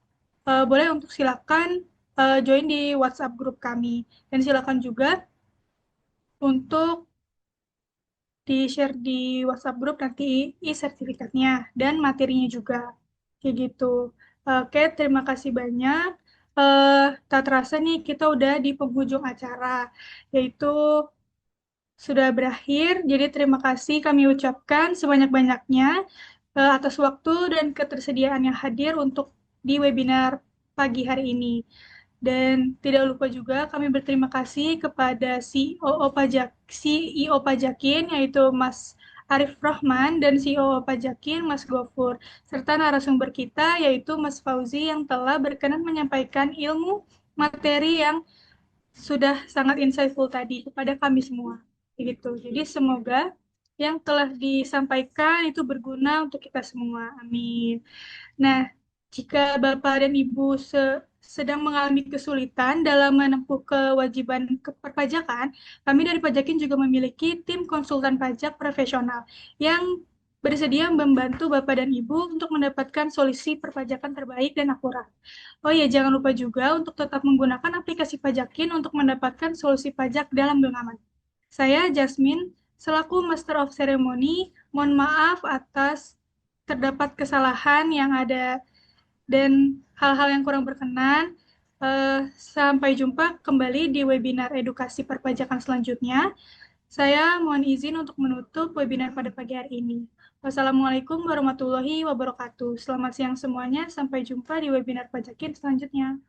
boleh untuk silakan join di WhatsApp group kami. Dan silakan juga untuk di-share di WhatsApp group nanti e-sertifikatnya dan materinya juga. Kayak gitu. Oke, terima kasih banyak. Tak terasa nih kita udah di penghujung acara, yaitu sudah berakhir. Jadi terima kasih kami ucapkan sebanyak-banyaknya atas waktu dan ketersediaan yang hadir untuk di webinar pagi hari ini. Dan tidak lupa juga kami berterima kasih kepada CEO Pajakin, yaitu Mas Arif Rahman, dan CEO Pajakin, Mas Gofur, serta narasumber kita, yaitu Mas Fauzi, yang telah berkenan menyampaikan ilmu materi yang sudah sangat insightful tadi kepada kami semua. Begitu. Jadi semoga yang telah disampaikan itu berguna untuk kita semua. Amin. Nah, jika Bapak dan Ibu sedang mengalami kesulitan dalam menempuh kewajiban perpajakan, kami dari Pajakin juga memiliki tim konsultan pajak profesional yang bersedia membantu Bapak dan Ibu untuk mendapatkan solusi perpajakan terbaik dan akurat. Oh iya, jangan lupa juga untuk tetap menggunakan aplikasi Pajakin untuk mendapatkan solusi pajak dalam genggaman. Saya Jasmine, selaku Master of Ceremony, mohon maaf atas terdapat kesalahan yang ada dan hal-hal yang kurang berkenan. Sampai jumpa kembali di webinar edukasi perpajakan selanjutnya. Saya mohon izin untuk menutup webinar pada pagi hari ini. Wassalamualaikum warahmatullahi wabarakatuh. Selamat siang semuanya. Sampai jumpa di webinar Pajakin selanjutnya.